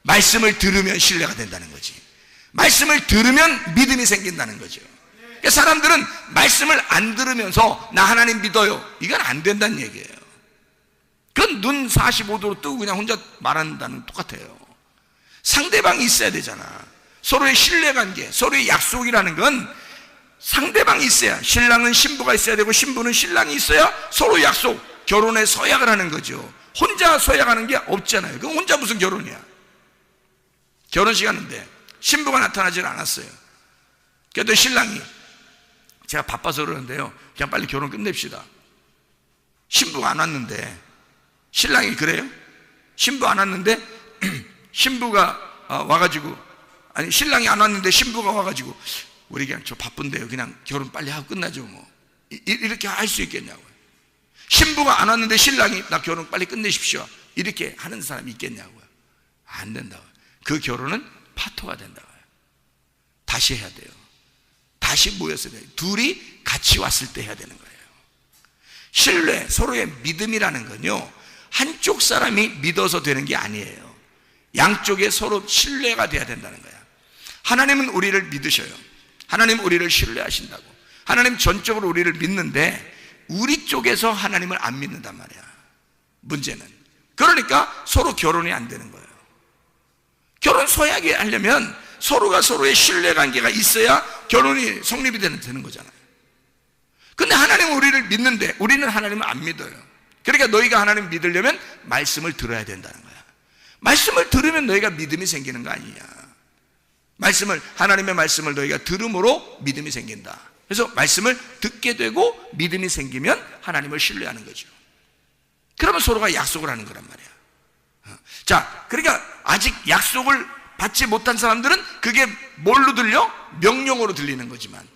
말씀을 들으면 신뢰가 된다는 거지. 말씀을 들으면 믿음이 생긴다는 거죠. 그러니까 사람들은 말씀을 안 들으면서 나 하나님 믿어요, 이건 안 된다는 얘기예요. 그건 눈 45도로 뜨고 그냥 혼자 말한다는 똑같아요. 상대방이 있어야 되잖아. 서로의 신뢰관계, 서로의 약속이라는 건 상대방이 있어야, 신랑은 신부가 있어야 되고 신부는 신랑이 있어야 서로 약속, 결혼에 서약을 하는 거죠. 혼자 서약하는 게 없잖아요. 그럼 혼자 무슨 결혼이야? 결혼식 하는데 신부가 나타나질 않았어요. 그래도 신랑이 제가 바빠서 그러는데요, 그냥 빨리 결혼 끝냅시다. 신부가 안 왔는데 신랑이 그래요? 신부 안 왔는데 신부가 와가지고, 아니 신랑이 안 왔는데 신부가 와가지고 우리 그냥 저 바쁜데요, 그냥 결혼 빨리 하고 끝나죠 뭐, 이렇게 할 수 있겠냐고요. 신부가 안 왔는데 신랑이 나 결혼 빨리 끝내십시오, 이렇게 하는 사람이 있겠냐고요. 안 된다고요. 그 결혼은 파토가 된다고요. 다시 해야 돼요. 다시 모여서 돼요. 둘이 같이 왔을 때 해야 되는 거예요. 신뢰, 서로의 믿음이라는 건요, 한쪽 사람이 믿어서 되는 게 아니에요. 양쪽에 서로 신뢰가 돼야 된다는 거야. 하나님은 우리를 믿으셔요. 하나님은 우리를 신뢰하신다고. 하나님 전적으로 우리를 믿는데 우리 쪽에서 하나님을 안 믿는단 말이야, 문제는. 그러니까 서로 결혼이 안 되는 거예요. 결혼 서약이 하려면 서로가 서로의 신뢰관계가 있어야 결혼이 성립이 되는 거잖아요. 근데 하나님은 우리를 믿는데 우리는 하나님을 안 믿어요. 그러니까 너희가 하나님 믿으려면 말씀을 들어야 된다는 거야. 말씀을 들으면 너희가 믿음이 생기는 거 아니냐. 하나님의 말씀을 너희가 들음으로 믿음이 생긴다. 그래서 말씀을 듣게 되고 믿음이 생기면 하나님을 신뢰하는 거죠. 그러면 서로가 약속을 하는 거란 말이야. 자, 그러니까 아직 약속을 받지 못한 사람들은 그게 뭘로 들려? 명령으로 들리는 거지만,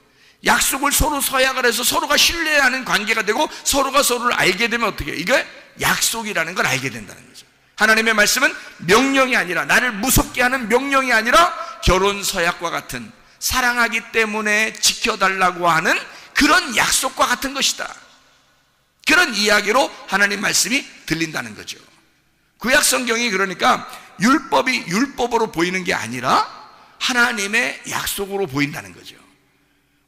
약속을 서로 서약을 해서 서로가 신뢰하는 관계가 되고 서로가 서로를 알게 되면 어떻게 해요? 이게 약속이라는 걸 알게 된다는 거죠. 하나님의 말씀은 명령이 아니라, 나를 무섭게 하는 명령이 아니라 결혼 서약과 같은, 사랑하기 때문에 지켜달라고 하는 그런 약속과 같은 것이다. 그런 이야기로 하나님 말씀이 들린다는 거죠. 구약 성경이 그러니까 율법이 율법으로 보이는 게 아니라 하나님의 약속으로 보인다는 거죠.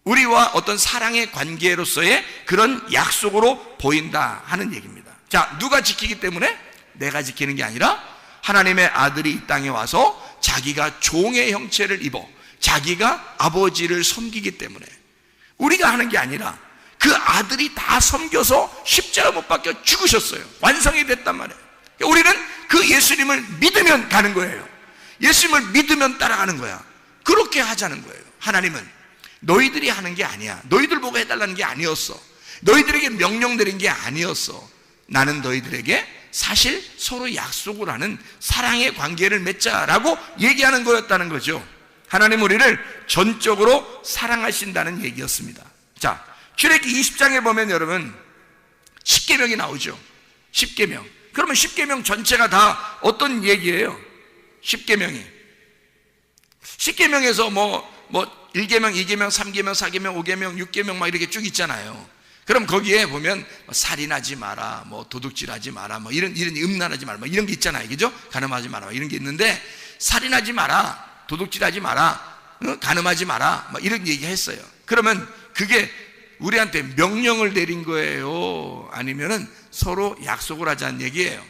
우리와 어떤 사랑의 관계로서의 그런 약속으로 보인다 하는 얘기입니다. 자, 누가 지키기 때문에? 내가 지키는 게 아니라 하나님의 아들이 이 땅에 와서 자기가 종의 형체를 입어 자기가 아버지를 섬기기 때문에, 우리가 하는 게 아니라 그 아들이 다 섬겨서 십자가 못 박혀 죽으셨어요. 완성이 됐단 말이에요. 우리는 그 예수님을 믿으면 가는 거예요. 예수님을 믿으면 따라가는 거야. 그렇게 하자는 거예요. 하나님은 너희들이 하는 게 아니야. 너희들 보고 해달라는 게 아니었어. 너희들에게 명령 내린 게 아니었어. 나는 너희들에게 사실 서로 약속을 하는 사랑의 관계를 맺자라고 얘기하는 거였다는 거죠. 하나님 우리를 전적으로 사랑하신다는 얘기였습니다. 자, 출애굽기 20장에 보면 여러분 10계명이 나오죠. 10계명. 그러면 10계명 전체가 다 어떤 얘기예요? 10계명이 10계명에서 뭐 1계명, 2계명, 3계명, 4계명, 5계명, 6계명 막 이렇게 쭉 있잖아요. 그럼 거기에 보면 살인하지 마라, 뭐 도둑질하지 마라, 뭐 이런 음란하지 마라, 뭐 이런 게 있잖아요. 그죠? 간음하지 마라, 이런 게 있는데, 살인하지 마라, 도둑질하지 마라, 간음하지 마라, 뭐 이런 얘기 했어요. 그러면 그게 우리한테 명령을 내린 거예요? 아니면은 서로 약속을 하자는 얘기예요?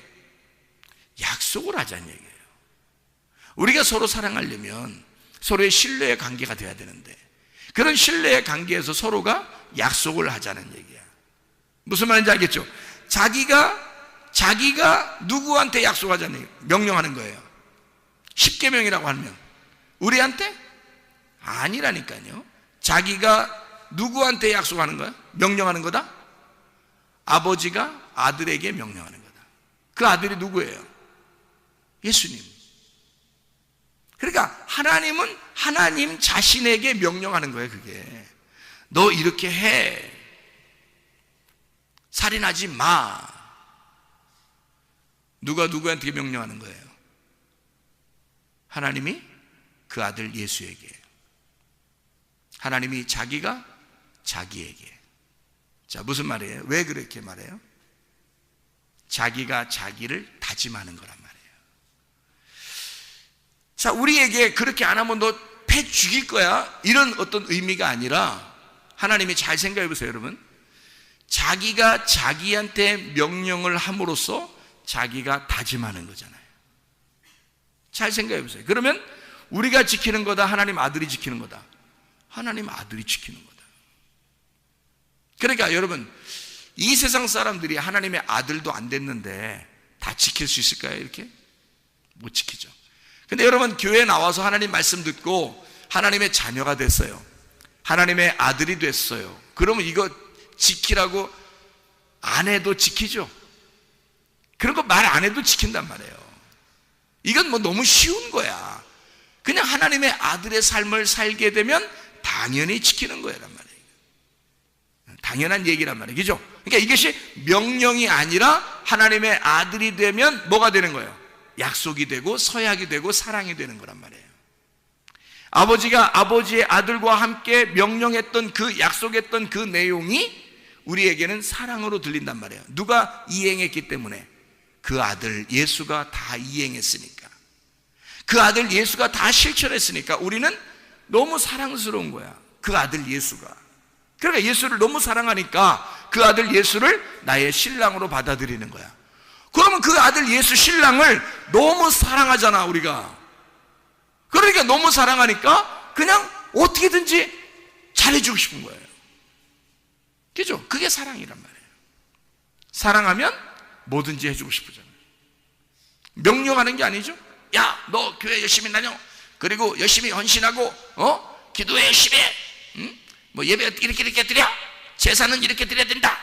약속을 하자는 얘기예요. 우리가 서로 사랑하려면 서로의 신뢰의 관계가 돼야 되는데, 그런 신뢰의 관계에서 서로가 약속을 하자는 얘기야. 무슨 말인지 알겠죠? 자기가 누구한테 약속하자는 얘기, 명령하는 거예요. 10계명이라고 하면 우리한테? 아니라니까요. 자기가 누구한테 약속하는 거야? 명령하는 거다? 아버지가 아들에게 명령하는 거다. 그 아들이 누구예요? 예수님. 그러니까 하나님은 하나님 자신에게 명령하는 거예요. 그게 너 이렇게 해, 살인하지 마. 누가 누구한테 명령하는 거예요? 하나님이 그 아들 예수에게, 하나님이 자기가 자기에게. 자, 무슨 말이에요? 왜 그렇게 말해요? 자기가 자기를 다짐하는 거란 말이에요. 자, 우리에게 그렇게 안 하면 너 패 죽일 거야, 이런 어떤 의미가 아니라, 하나님이 잘 생각해 보세요, 여러분. 자기가 자기한테 명령을 함으로써 자기가 다짐하는 거잖아요. 잘 생각해 보세요. 그러면 우리가 지키는 거다, 하나님 아들이 지키는 거다? 하나님 아들이 지키는 거다. 그러니까 여러분, 이 세상 사람들이 하나님의 아들도 안 됐는데 다 지킬 수 있을까요? 이렇게? 못 지키죠. 근데 여러분, 교회에 나와서 하나님 말씀 듣고 하나님의 자녀가 됐어요. 하나님의 아들이 됐어요. 그러면 이거 지키라고 안 해도 지키죠. 그런 거 말 안 해도 지킨단 말이에요. 이건 뭐 너무 쉬운 거야. 그냥 하나님의 아들의 삶을 살게 되면 당연히 지키는 거란 말이에요. 당연한 얘기란 말이에요. 그죠? 그러니까 이것이 명령이 아니라 하나님의 아들이 되면 뭐가 되는 거예요? 약속이 되고 서약이 되고 사랑이 되는 거란 말이에요. 아버지가 아버지의 아들과 함께 명령했던 그 약속했던 그 내용이 우리에게는 사랑으로 들린단 말이에요. 누가 이행했기 때문에? 그 아들 예수가 다 이행했으니까, 그 아들 예수가 다 실천했으니까 우리는 너무 사랑스러운 거야, 그 아들 예수가. 그러니까 예수를 너무 사랑하니까 그 아들 예수를 나의 신랑으로 받아들이는 거야. 그러면 그 아들 예수 신랑을 너무 사랑하잖아, 우리가. 그러니까 너무 사랑하니까 그냥 어떻게든지 잘해주고 싶은 거예요. 그죠? 그게 사랑이란 말이에요. 사랑하면 뭐든지 해주고 싶으잖아요. 명령하는 게 아니죠. 야, 너 교회 열심히 다녀. 그리고 열심히 헌신하고, 기도해 열심히 해. 뭐 예배 이렇게 드려. 제사는 이렇게 드려야 된다.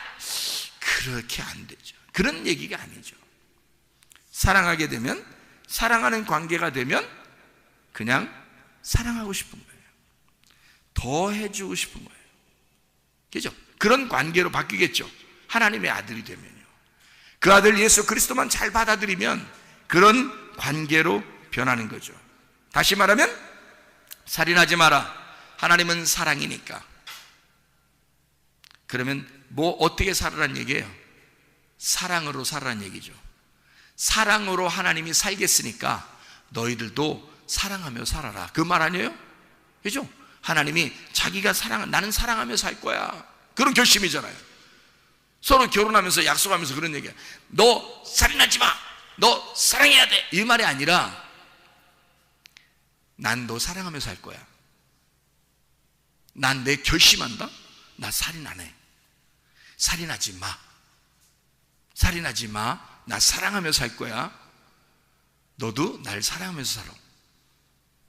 그렇게 안 되죠. 그런 얘기가 아니죠. 사랑하게 되면, 사랑하는 관계가 되면 그냥 사랑하고 싶은 거예요. 더 해주고 싶은 거예요. 그죠? 그런 관계로 바뀌겠죠. 하나님의 아들이 되면요. 그 아들 예수 그리스도만 잘 받아들이면 그런 관계로 변하는 거죠. 다시 말하면 살인하지 마라. 하나님은 사랑이니까. 그러면 뭐 어떻게 살아란 얘기예요? 사랑으로 살아란 얘기죠. 사랑으로 하나님이 살겠으니까 너희들도 사랑하며 살아라, 그 말 아니에요? 그죠? 하나님이 자기가 나는 사랑하며 살 거야, 그런 결심이잖아요. 서로 결혼하면서 약속하면서 그런 얘기야. 너 살인하지 마. 너 사랑해야 돼. 이 말이 아니라 난 너 사랑하면서 할 거야. 난 내 결심한다. 나 살인 안 해. 살인하지 마. 살인하지 마. 나 사랑하면서 할 거야. 너도 날 사랑하면서 살아.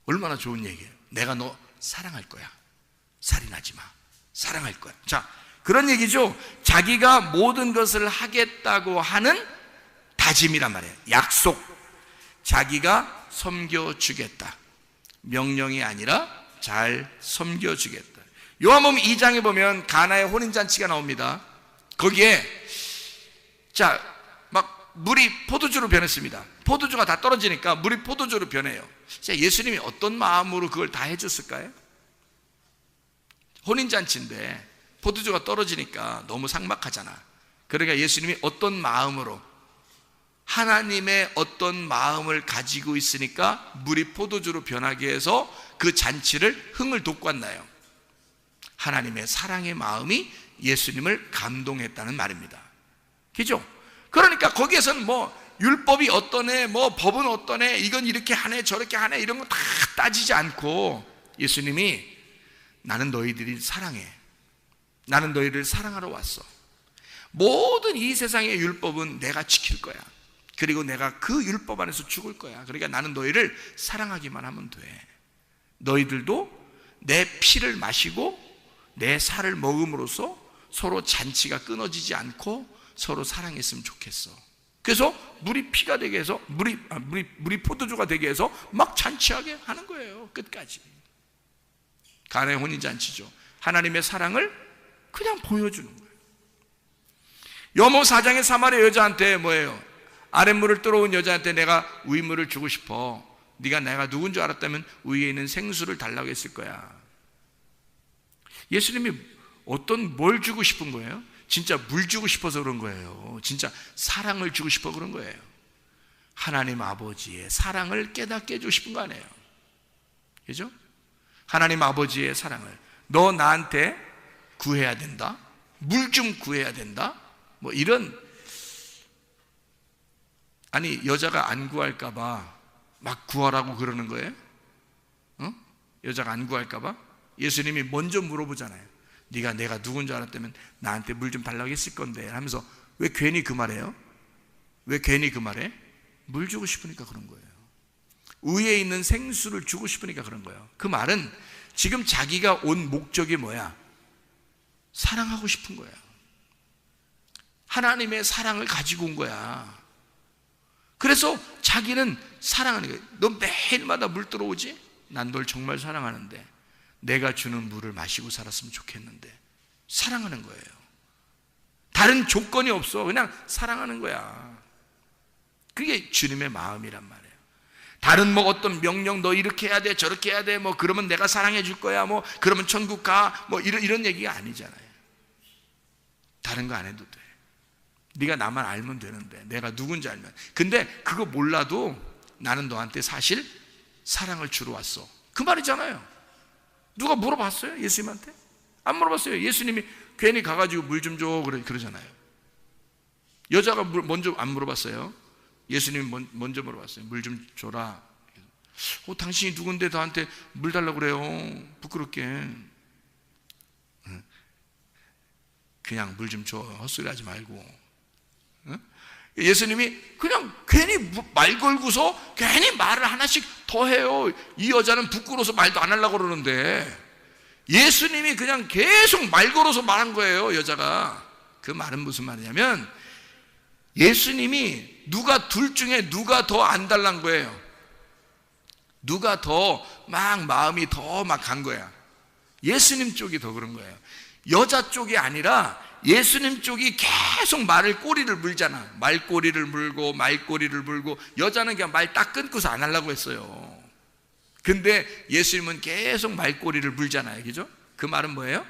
얼마나 좋은 얘기예요. 내가 너 사랑할 거야. 살인하지 마. 사랑할 거야. 자, 그런 얘기죠. 자기가 모든 것을 하겠다고 하는 다짐이란 말이에요. 약속. 자기가 섬겨주겠다. 명령이 아니라 잘 섬겨주겠다. 요한복음 2장에 보면 가나의 혼인잔치가 나옵니다. 거기에 자, 막 물이 포도주로 변했습니다. 포도주가 다 떨어지니까 물이 포도주로 변해요. 자, 예수님이 어떤 마음으로 그걸 다 해줬을까요? 혼인잔치인데 포도주가 떨어지니까 너무 삭막하잖아. 그러니까 예수님이 어떤 마음으로, 하나님의 어떤 마음을 가지고 있으니까 물이 포도주로 변하게 해서 그 잔치를 흥을 돋구었나요? 하나님의 사랑의 마음이 예수님을 감동했다는 말입니다. 그죠? 그러니까 거기에서는 뭐 율법이 어떠네, 뭐 법은 어떠네, 이건 이렇게 하네 저렇게 하네 이런 거 다 따지지 않고 예수님이 나는 너희들이 사랑해. 나는 너희를 사랑하러 왔어. 모든 이 세상의 율법은 내가 지킬 거야. 그리고 내가 그 율법 안에서 죽을 거야. 그러니까 나는 너희를 사랑하기만 하면 돼. 너희들도 내 피를 마시고 내 살을 먹음으로써 서로 잔치가 끊어지지 않고 서로 사랑했으면 좋겠어. 그래서 물이 피가 되게 해서 물이 포도주가 되게 해서 막 잔치하게 하는 거예요. 끝까지. 가나의 혼인잔치죠. 하나님의 사랑을 그냥 보여주는 거예요. 요한복음 4장의 사마리아 여자한테 뭐예요? 아랫물을 떨어온 여자한테 내가 우유물을 주고 싶어. 네가 내가 누군 줄 알았다면 위에 있는 생수를 달라고 했을 거야. 예수님이 뭘 주고 싶은 거예요? 진짜 물 주고 싶어서 그런 거예요. 진짜 사랑을 주고 싶어 그런 거예요. 하나님 아버지의 사랑을 깨닫게 해주고 싶은 거 아니에요. 그죠? 하나님 아버지의 사랑을. 너 나한테 구해야 된다? 물 좀 구해야 된다? 뭐 이런, 아니 여자가 안 구할까봐 막 구하라고 그러는 거예요? 여자가 안 구할까봐? 예수님이 먼저 물어보잖아요. 네가 내가 누군 줄 알았다면 나한테 물 좀 달라고 했을 건데 하면서 왜 괜히 그 말해요? 왜 괜히 그 말해? 물 주고 싶으니까 그런 거예요. 위에 있는 생수를 주고 싶으니까 그런 거예요. 그 말은 지금 자기가 온 목적이 뭐야? 사랑하고 싶은 거야. 하나님의 사랑을 가지고 온 거야. 그래서 자기는 사랑하는 거예요. 너 매일마다 물 들어오지? 난 널 정말 사랑하는데 내가 주는 물을 마시고 살았으면 좋겠는데. 사랑하는 거예요. 다른 조건이 없어. 그냥 사랑하는 거야. 그게 주님의 마음이란 말이에요. 다른 뭐 어떤 명령, 너 이렇게 해야 돼 저렇게 해야 돼 뭐 그러면 내가 사랑해 줄 거야 뭐 그러면 천국 가 뭐 이런 얘기가 아니잖아요. 다른 거 안 해도 돼. 네가 나만 알면 되는데, 내가 누군지 알면. 근데 그거 몰라도 나는 너한테 사실 사랑을 주러 왔어. 그 말이잖아요. 누가 물어봤어요? 예수님한테? 안 물어봤어요. 예수님이 괜히 가가지고 물 좀 줘 그러잖아요. 여자가 먼저 안 물어봤어요. 예수님이 먼저 물어봤어요. 물 좀 줘라. 당신이 누군데 나한테 물 달라고 그래요? 부끄럽게. 그냥 물 좀 줘. 헛소리 하지 말고. 예수님이 그냥 괜히 말 걸고서 괜히 말을 하나씩 더 해요. 이 여자는 부끄러워서 말도 안 하려고 그러는데 예수님이 그냥 계속 말 걸어서 말한 거예요. 여자가. 그 말은 무슨 말이냐면 예수님이 둘 중에 누가 더 안 달란 거예요. 누가 더 막 마음이 더 막 간 거야. 예수님 쪽이 더 그런 거예요. 여자 쪽이 아니라 예수님 쪽이 계속 말을 꼬리를 물잖아. 말꼬리를 물고 말꼬리를 물고. 여자는 그냥 말 딱 끊고서 안 하려고 했어요. 근데 예수님은 계속 말꼬리를 물잖아요. 그죠? 그 말은 뭐예요?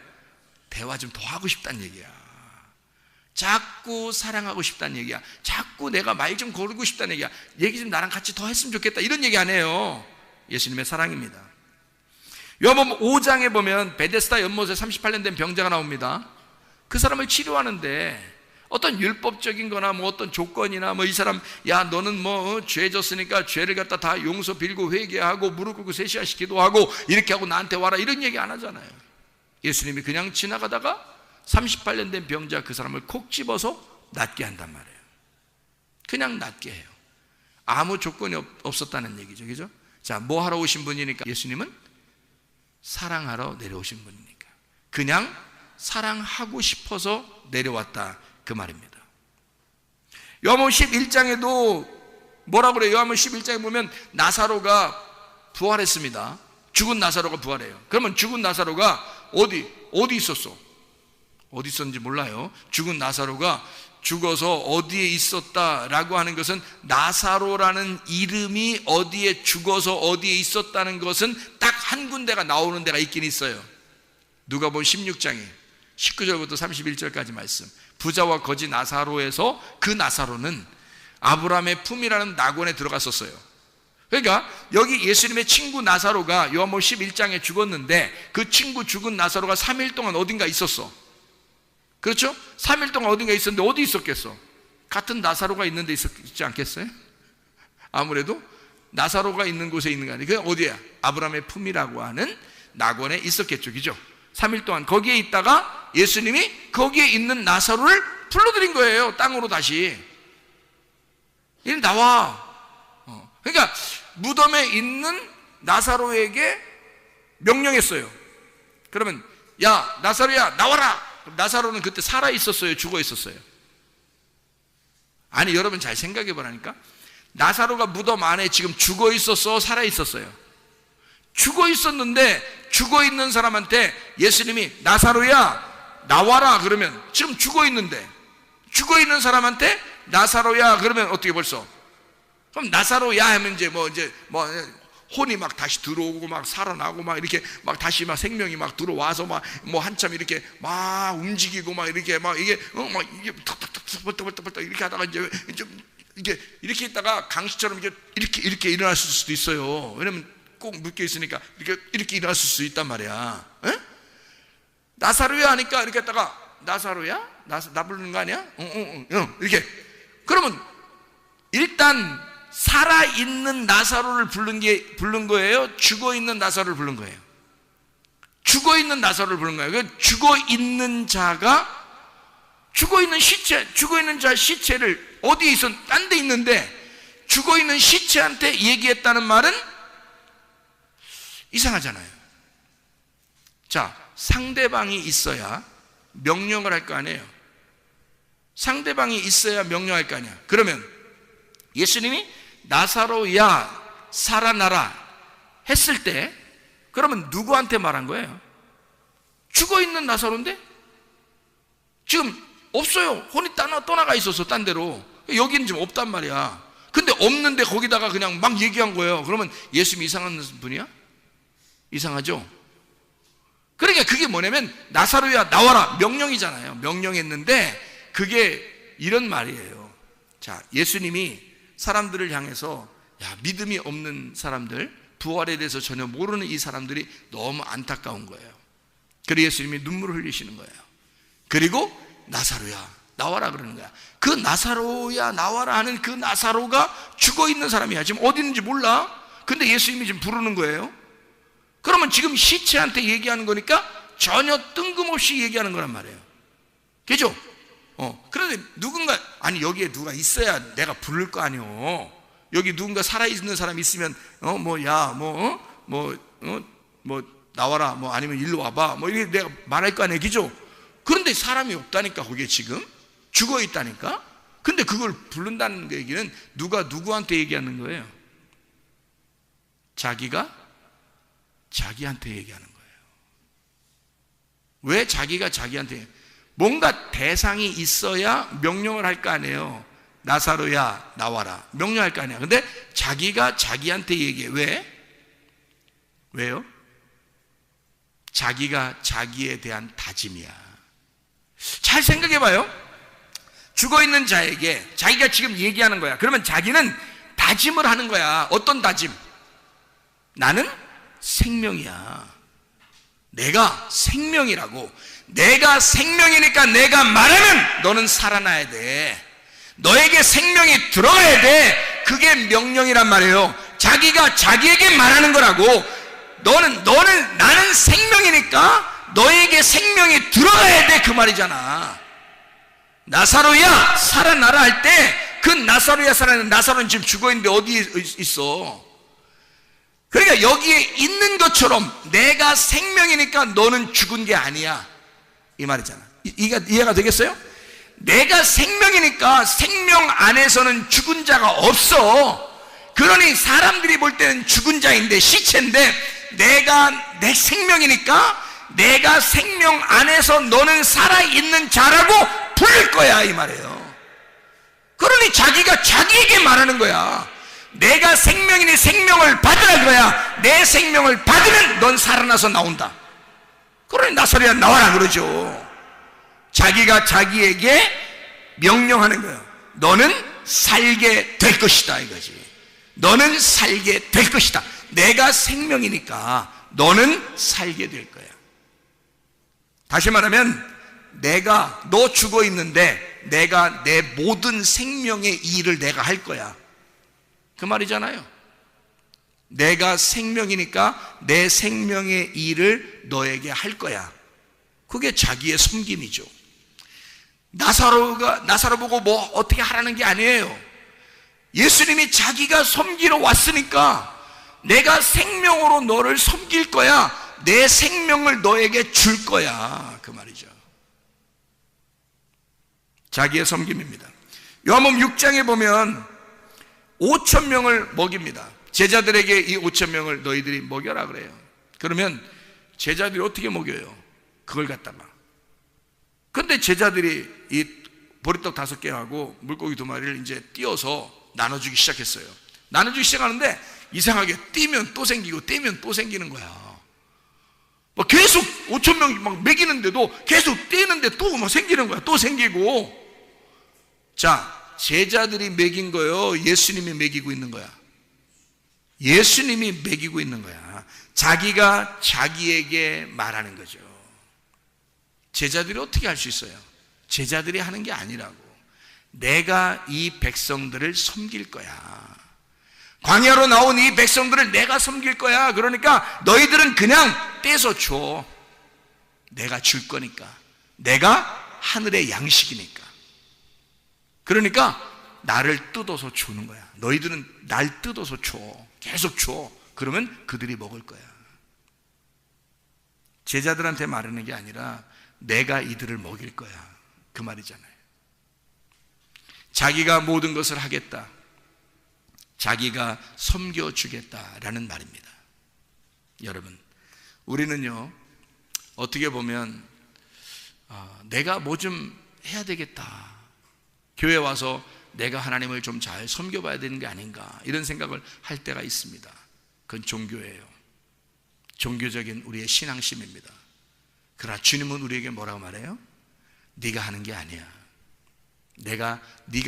대화 좀 더 하고 싶다는 얘기야. 자꾸 사랑하고 싶다는 얘기야. 자꾸 내가 말 좀 걸고 싶다는 얘기야. 얘기 좀 나랑 같이 더 했으면 좋겠다. 이런 얘기 안 해요. 예수님의 사랑입니다. 요한복음 5장에 보면 베데스다 연못에 38년 된 병자가 나옵니다. 그 사람을 치료하는데 어떤 율법적인 거나 뭐 어떤 조건이나 뭐 이 사람 야 너는 뭐 죄 졌으니까 죄를 갖다 다 용서 빌고 회개하고 무릎 꿇고 3시간씩 기도하고 이렇게 하고 나한테 와라 이런 얘기 안 하잖아요. 예수님이 그냥 지나가다가 38년 된 병자 그 사람을 콕 집어서 낫게 한단 말이에요. 그냥 낫게 해요. 아무 조건이 없었다는 얘기죠. 그죠? 자, 뭐 하러 오신 분이니까? 예수님은 사랑하러 내려오신 분이니까. 그냥 사랑하고 싶어서 내려왔다 그 말입니다. 요한복음 11장에도 뭐라고 그래요? 요한복음 11장에 보면 나사로가 부활했습니다. 죽은 나사로가 부활해요. 그러면 죽은 나사로가 어디 있었어? 어디 있었는지 몰라요. 죽은 나사로가 죽어서 어디에 있었다라고 하는 것은 나사로라는 이름이 어디에 죽어서 어디에 있었다는 것은 딱 한 군데가 나오는 데가 있긴 있어요. 누가복음 16장에 19절부터 31절까지 말씀. 부자와 거지 나사로에서 그 나사로는 아브라함의 품이라는 낙원에 들어갔었어요. 그러니까 여기 예수님의 친구 나사로가 요한복음 11장에 죽었는데 그 친구 죽은 나사로가 3일 동안 어딘가 있었어. 그렇죠? 3일 동안 어딘가 있었는데 어디 있었겠어? 같은 나사로가 있는 데 있지 않겠어요? 아무래도 나사로가 있는 곳에 있는 거 아니에요. 그게 어디야? 아브라함의 품이라고 하는 낙원에 있었겠죠. 그죠? 3일 동안 거기에 있다가 예수님이 거기에 있는 나사로를 불러들인 거예요. 땅으로 다시. 이리 나와. 그러니까 무덤에 있는 나사로에게 명령했어요. 그러면 야 나사로야 나와라. 나사로는 그때 살아 있었어요? 죽어 있었어요? 아니 여러분 잘 생각해 보라니까. 나사로가 무덤 안에 지금 죽어 있었어? 살아 있었어요? 죽어 있었는데 죽어 있는 사람한테 예수님이 나사로야 나와라 그러면 지금 죽어 있는데 죽어 있는 사람한테 나사로야 그러면 어떻게 벌써? 그럼 나사로야 하면 이제 뭐 혼이 막 다시 들어오고 막 살아나고 막 이렇게 막 다시 막 생명이 막 들어와서 막 뭐 한참 이렇게 막 움직이고 막 이렇게 막 이게 막 이게 탁탁탁 벌떡벌떡 이렇게 하다가 이제 이렇게 있다가 강시처럼 이렇게 일어났을 수도 있어요. 왜냐면 꼭 묶여 있으니까 이렇게 일어났을 수 있단 말이야. 에? 나사로야 하니까 이렇게 했다가 나사로야? 나 부르는 거 아니야? 응. 이렇게. 그러면 일단 살아있는 나사로를 부른 거예요? 죽어있는 나사로를 부른 거예요? 죽어있는 나사로를 부른 거예요. 그 죽어있는 자가 죽어있는 자 시체를 어디에 있어? 딴 데 있는데 죽어있는 시체한테 얘기했다는 말은 이상하잖아요. 자, 상대방이 있어야 명령을 할 거 아니에요. 상대방이 있어야 명령할 거 아니야. 그러면 예수님이 나사로야 살아나라 했을 때 그러면 누구한테 말한 거예요? 죽어있는 나사로인데 지금 없어요. 혼이 떠나가 있어서 딴 데로. 여기는 지금 없단 말이야. 근데 없는데 거기다가 그냥 막 얘기한 거예요. 그러면 예수님이 이상한 분이야? 이상하죠? 그러니까 그게 뭐냐면 나사로야 나와라 명령이잖아요. 명령했는데 그게 이런 말이에요. 자, 예수님이 사람들을 향해서 야, 믿음이 없는 사람들, 부활에 대해서 전혀 모르는 이 사람들이 너무 안타까운 거예요. 그래서 예수님이 눈물을 흘리시는 거예요. 그리고 나사로야 나와라 그러는 거야. 그 나사로야 나와라 하는 그 나사로가 죽어있는 사람이야. 지금 어디 있는지 몰라. 근데 예수님이 지금 부르는 거예요. 그러면 지금 시체한테 얘기하는 거니까 전혀 뜬금없이 얘기하는 거란 말이에요. 그죠? 그런데 누군가, 아니 여기에 누가 있어야 내가 부를 거 아니오. 여기 누군가 살아있는 사람이 있으면 나와라 뭐 아니면 일로 와봐 뭐 이렇게 내가 말할 거 아니에요. 그죠? 그런데 사람이 없다니까. 거기에 지금 죽어 있다니까. 근데 그걸 부른다는 얘기는 누가 누구한테 얘기하는 거예요? 자기가 자기한테 얘기하는 거예요. 왜 자기가 자기한테? 뭔가 대상이 있어야 명령을 할 거 아니에요. 나사로야 나와라 명령할 거 아니야. 근데 자기가 자기한테 얘기해. 왜요? 자기가 자기에 대한 다짐이야. 잘 생각해 봐요. 죽어있는 자에게 자기가 지금 얘기하는 거야. 그러면 자기는 다짐을 하는 거야. 어떤 다짐? 나는 생명이야. 내가 생명이라고. 내가 생명이니까 내가 말하면 너는 살아나야 돼. 너에게 생명이 들어가야 돼. 그게 명령이란 말이에요. 자기가 자기에게 말하는 거라고. 나는 생명이니까 너에게 생명이 들어가야 돼. 그 말이잖아. 나사로야 살아나라 할 때 그 나사로야 살아나는, 나사로는 지금 죽어있는데 어디에 있어? 그러니까 여기에 있는 것처럼 내가 생명이니까 너는 죽은 게 아니야, 이 말이잖아. 이해가 되겠어요? 내가 생명이니까 생명 안에서는 죽은 자가 없어. 그러니 사람들이 볼 때는 죽은 자인데, 시체인데, 내 생명이니까 내가 생명 안에서 너는 살아있는 자라고 부를 거야, 이 말이에요. 그러니 자기가 자기에게 말하는 거야. 내가 생명이니 생명을 받으라 그거야. 내 생명을 받으면 넌 살아나서 나온다. 그러니 나사로야 나와라 그러죠. 자기가 자기에게 명령하는 거예요. 너는 살게 될 것이다, 이거지. 너는 살게 될 것이다. 내가 생명이니까 너는 살게 될 거야. 다시 말하면 너 죽어 있는데 내가 내 모든 생명의 일을 내가 할 거야, 그 말이잖아요. 내가 생명이니까 내 생명의 일을 너에게 할 거야. 그게 자기의 섬김이죠. 나사로 보고 뭐 어떻게 하라는 게 아니에요. 예수님이 자기가 섬기러 왔으니까 내가 생명으로 너를 섬길 거야. 내 생명을 너에게 줄 거야, 그 말이죠. 자기의 섬김입니다. 요한복음 6장에 보면 5,000명을 먹입니다. 제자들에게 이 5,000명을 너희들이 먹여라 그래요. 그러면 제자들이 어떻게 먹여요? 그걸 갖다가. 근데 제자들이 이 보리떡 5개하고 물고기 2마리를 이제 띄어서 나눠주기 시작했어요. 나눠주기 시작하는데 이상하게 띄면 또 생기고 띄면 또 생기는 거야. 막 계속 5,000명 막 먹이는데도 계속 띄는데 또 막 생기는 거야. 또 생기고. 자, 제자들이 먹인 거요, 예수님이 먹이고 있는 거야? 예수님이 먹이고 있는 거야. 자기가 자기에게 말하는 거죠. 제자들이 어떻게 할 수 있어요? 제자들이 하는 게 아니라고. 내가 이 백성들을 섬길 거야. 광야로 나온 이 백성들을 내가 섬길 거야. 그러니까 너희들은 그냥 떼서 줘. 내가 줄 거니까. 내가 하늘의 양식이니까. 그러니까 나를 뜯어서 주는 거야. 너희들은 날 뜯어서 줘. 계속 줘. 그러면 그들이 먹을 거야. 제자들한테 말하는 게 아니라 내가 이들을 먹일 거야, 그 말이잖아요. 자기가 모든 것을 하겠다, 자기가 섬겨주겠다라는 말입니다. 여러분, 우리는요, 어떻게 보면 내가 뭐 좀 해야 되겠다, 교회 와서 내가 하나님을 좀 잘 섬겨봐야 되는 게 아닌가, 이런 생각을 할 때가 있습니다. 그건 종교예요. 종교적인 우리의 신앙심입니다. 그러나 주님은 우리에게 뭐라고 말해요? 네가 하는 게 아니야. 네가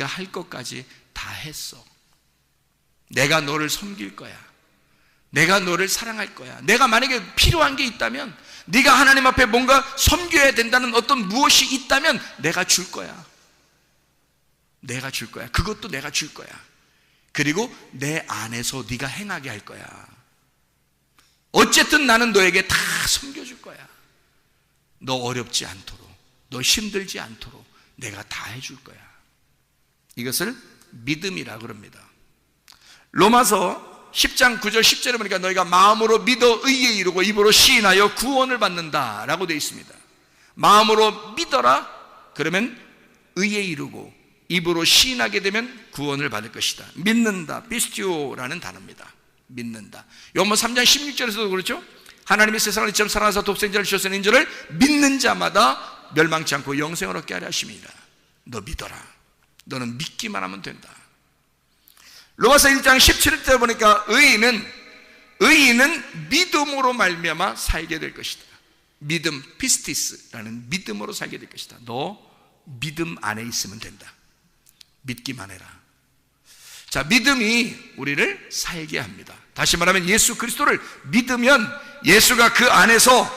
할 것까지 다 했어. 내가 너를 섬길 거야. 내가 너를 사랑할 거야. 내가 만약에 필요한 게 있다면, 네가 하나님 앞에 뭔가 섬겨야 된다는 어떤 무엇이 있다면 내가 줄 거야. 내가 줄 거야. 그것도 내가 줄 거야. 그리고 내 안에서 네가 행하게 할 거야. 어쨌든 나는 너에게 다 섬겨줄 거야. 너 어렵지 않도록, 너 힘들지 않도록 내가 다 해줄 거야. 이것을 믿음이라 그럽니다. 로마서 10장 9절 10절에 보니까 너희가 마음으로 믿어 의에 이르고 입으로 시인하여 구원을 받는다 라고 되어 있습니다. 마음으로 믿어라, 그러면 의에 이르고 입으로 시인하게 되면 구원을 받을 것이다. 믿는다, 피스티오라는 단어입니다. 믿는다. 요한복음 3장 16절에서도 그렇죠. 하나님이 세상을 이처럼 사랑하사 독생자를 주셨으니 인저를 믿는 자마다 멸망치 않고 영생을 얻게 하려 하심이니라. 너 믿어라. 너는 믿기만 하면 된다. 로마서 1장 17절 보니까 의인은 믿음으로 말미암아 살게 될 것이다. 믿음, 피스티스라는 믿음으로 살게 될 것이다. 너 믿음 안에 있으면 된다. 믿기만 해라. 자, 믿음이 우리를 살게 합니다. 다시 말하면 예수 그리스도를 믿으면 예수가 그 안에서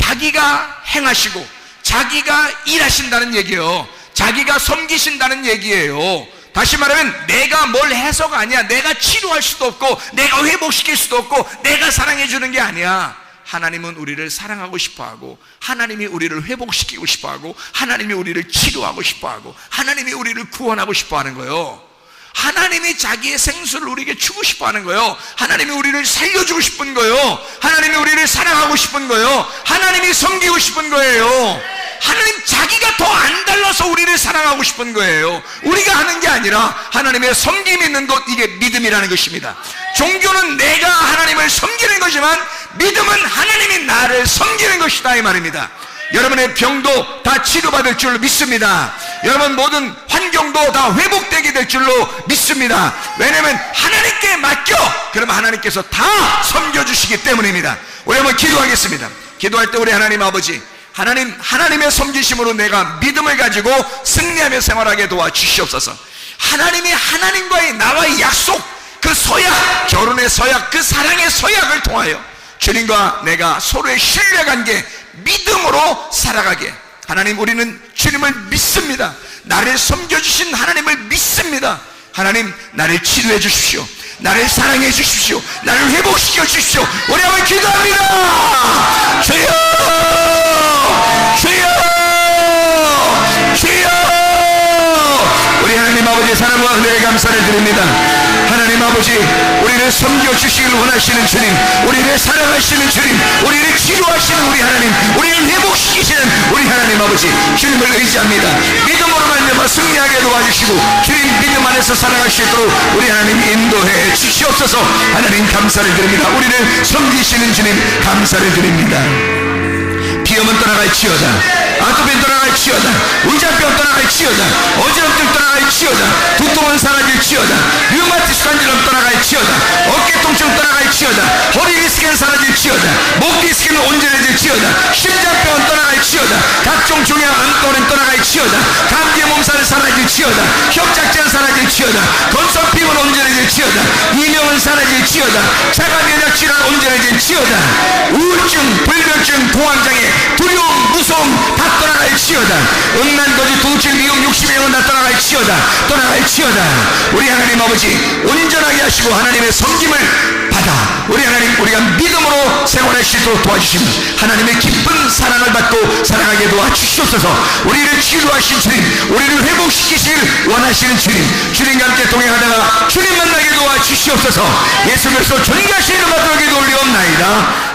자기가 행하시고 자기가 일하신다는 얘기예요. 자기가 섬기신다는 얘기예요. 다시 말하면 내가 뭘 해서가 아니야. 내가 치료할 수도 없고 내가 회복시킬 수도 없고 내가 사랑해 주는 게 아니야. 하나님은 우리를 사랑하고 싶어하고 하나님이 우리를 회복시키고 싶어하고 하나님이 우리를 치료하고 싶어하고 하나님이 우리를 구원하고 싶어하는 거예요. 하나님이 자기의 생수를 우리에게 주고 싶어하는 거예요. 하나님이 우리를 살려주고 싶은 거예요. 하나님이 우리를 사랑하고 싶은 거예요. 하나님이 섬기고 싶은 거예요. 하나님 자기가 더 안 달라서 우리를 사랑하고 싶은 거예요. 우리가 하는 게 아니라 하나님의 섬김이 있는 것, 이게 믿음이라는 것입니다. 종교는 내가 하나님을 섬기는 거지만 믿음은 하나님이 나를 섬기는 것이다, 이 말입니다. 여러분의 병도 다 치료받을 줄로 믿습니다. 여러분 모든 환경도 다 회복되게 될 줄로 믿습니다. 왜냐하면 하나님께 맡겨, 그러면 하나님께서 다 섬겨주시기 때문입니다. 우리 한번 기도하겠습니다. 기도할 때 우리 하나님 아버지, 하나님의 섬기심으로 내가 믿음을 가지고 승리하며 생활하게 도와주시옵소서. 하나님이 하나님과의 나와의 약속, 그 서약, 결혼의 서약, 그 사랑의 서약을 통하여 주님과 내가 서로의 신뢰관계, 믿음으로 살아가게. 하나님, 우리는 주님을 믿습니다. 나를 섬겨주신 하나님을 믿습니다. 하나님, 나를 치료해 주십시오. 나를 사랑해 주십시오. 나를 회복시켜 주십시오. 우리 한번 기도합니다. 주여, 주여, 주여. 우리 하나님 아버지 사랑과 은혜에 감사를 드립니다. 하나님 아버지, 우리를 섬겨주시길 원하시는 주님, 우리를 사랑하시는 주님, 우리를 치료하시는 우리 하나님, 우리를 회복시키시는 우리 하나님 아버지, 주님을 의지합니다. 믿음으로 말미암아 승리하게 도와주시고 주님 믿음 안에서 살아갈 수 있도록 우리 하나님 인도해 주시옵소서. 하나님 감사를 드립니다. 우리를 섬기시는 주님 감사를 드립니다. 비염은 떠나갈지어다, 아토피는 떠나갈지어다, 위장병 떠나갈지어다, 어지럼증 떠나갈지어다, 두통은 사라질지어다, 류마티스 관절염 떠나갈지어다, 어깨 통증 떠나갈지어다, 허리 디스크는 사라질지어다, 목 디스크는 온전해질지어다, 심장병은 떠나갈지어다, 각종 종양 암도는 떠나갈지어다, 감기 몸살은 사라질지어다, 협착증은 사라질지어다, 건성 피부는 온전해질지어다, 이명은 사라질지어다, 자가 면역 질환 온전해질지어다, 우울증, 불면증, 공황장애, 두려움, 무서움 다 떠나갈지어다, 음란거지, 두칠, 미움, 욕심의 영은 다 떠나갈지어다, 떠나갈지어다. 우리 하나님 아버지 온전하게 하시고 하나님의 섬김을 받아 우리 하나님, 우리가 믿음으로 생활할 수 있도록 도와주십니다. 하나님의 기쁜 사랑을 받고 사랑하게 도와주시옵소서. 우리를 치료하신 주님, 우리를 회복시키시길 원하시는 주님, 주님과 함께 동행하다가 주님 만나게 도와주시옵소서. 예수 그리스도 존귀하신 이름 받들어게 올리옵나이다.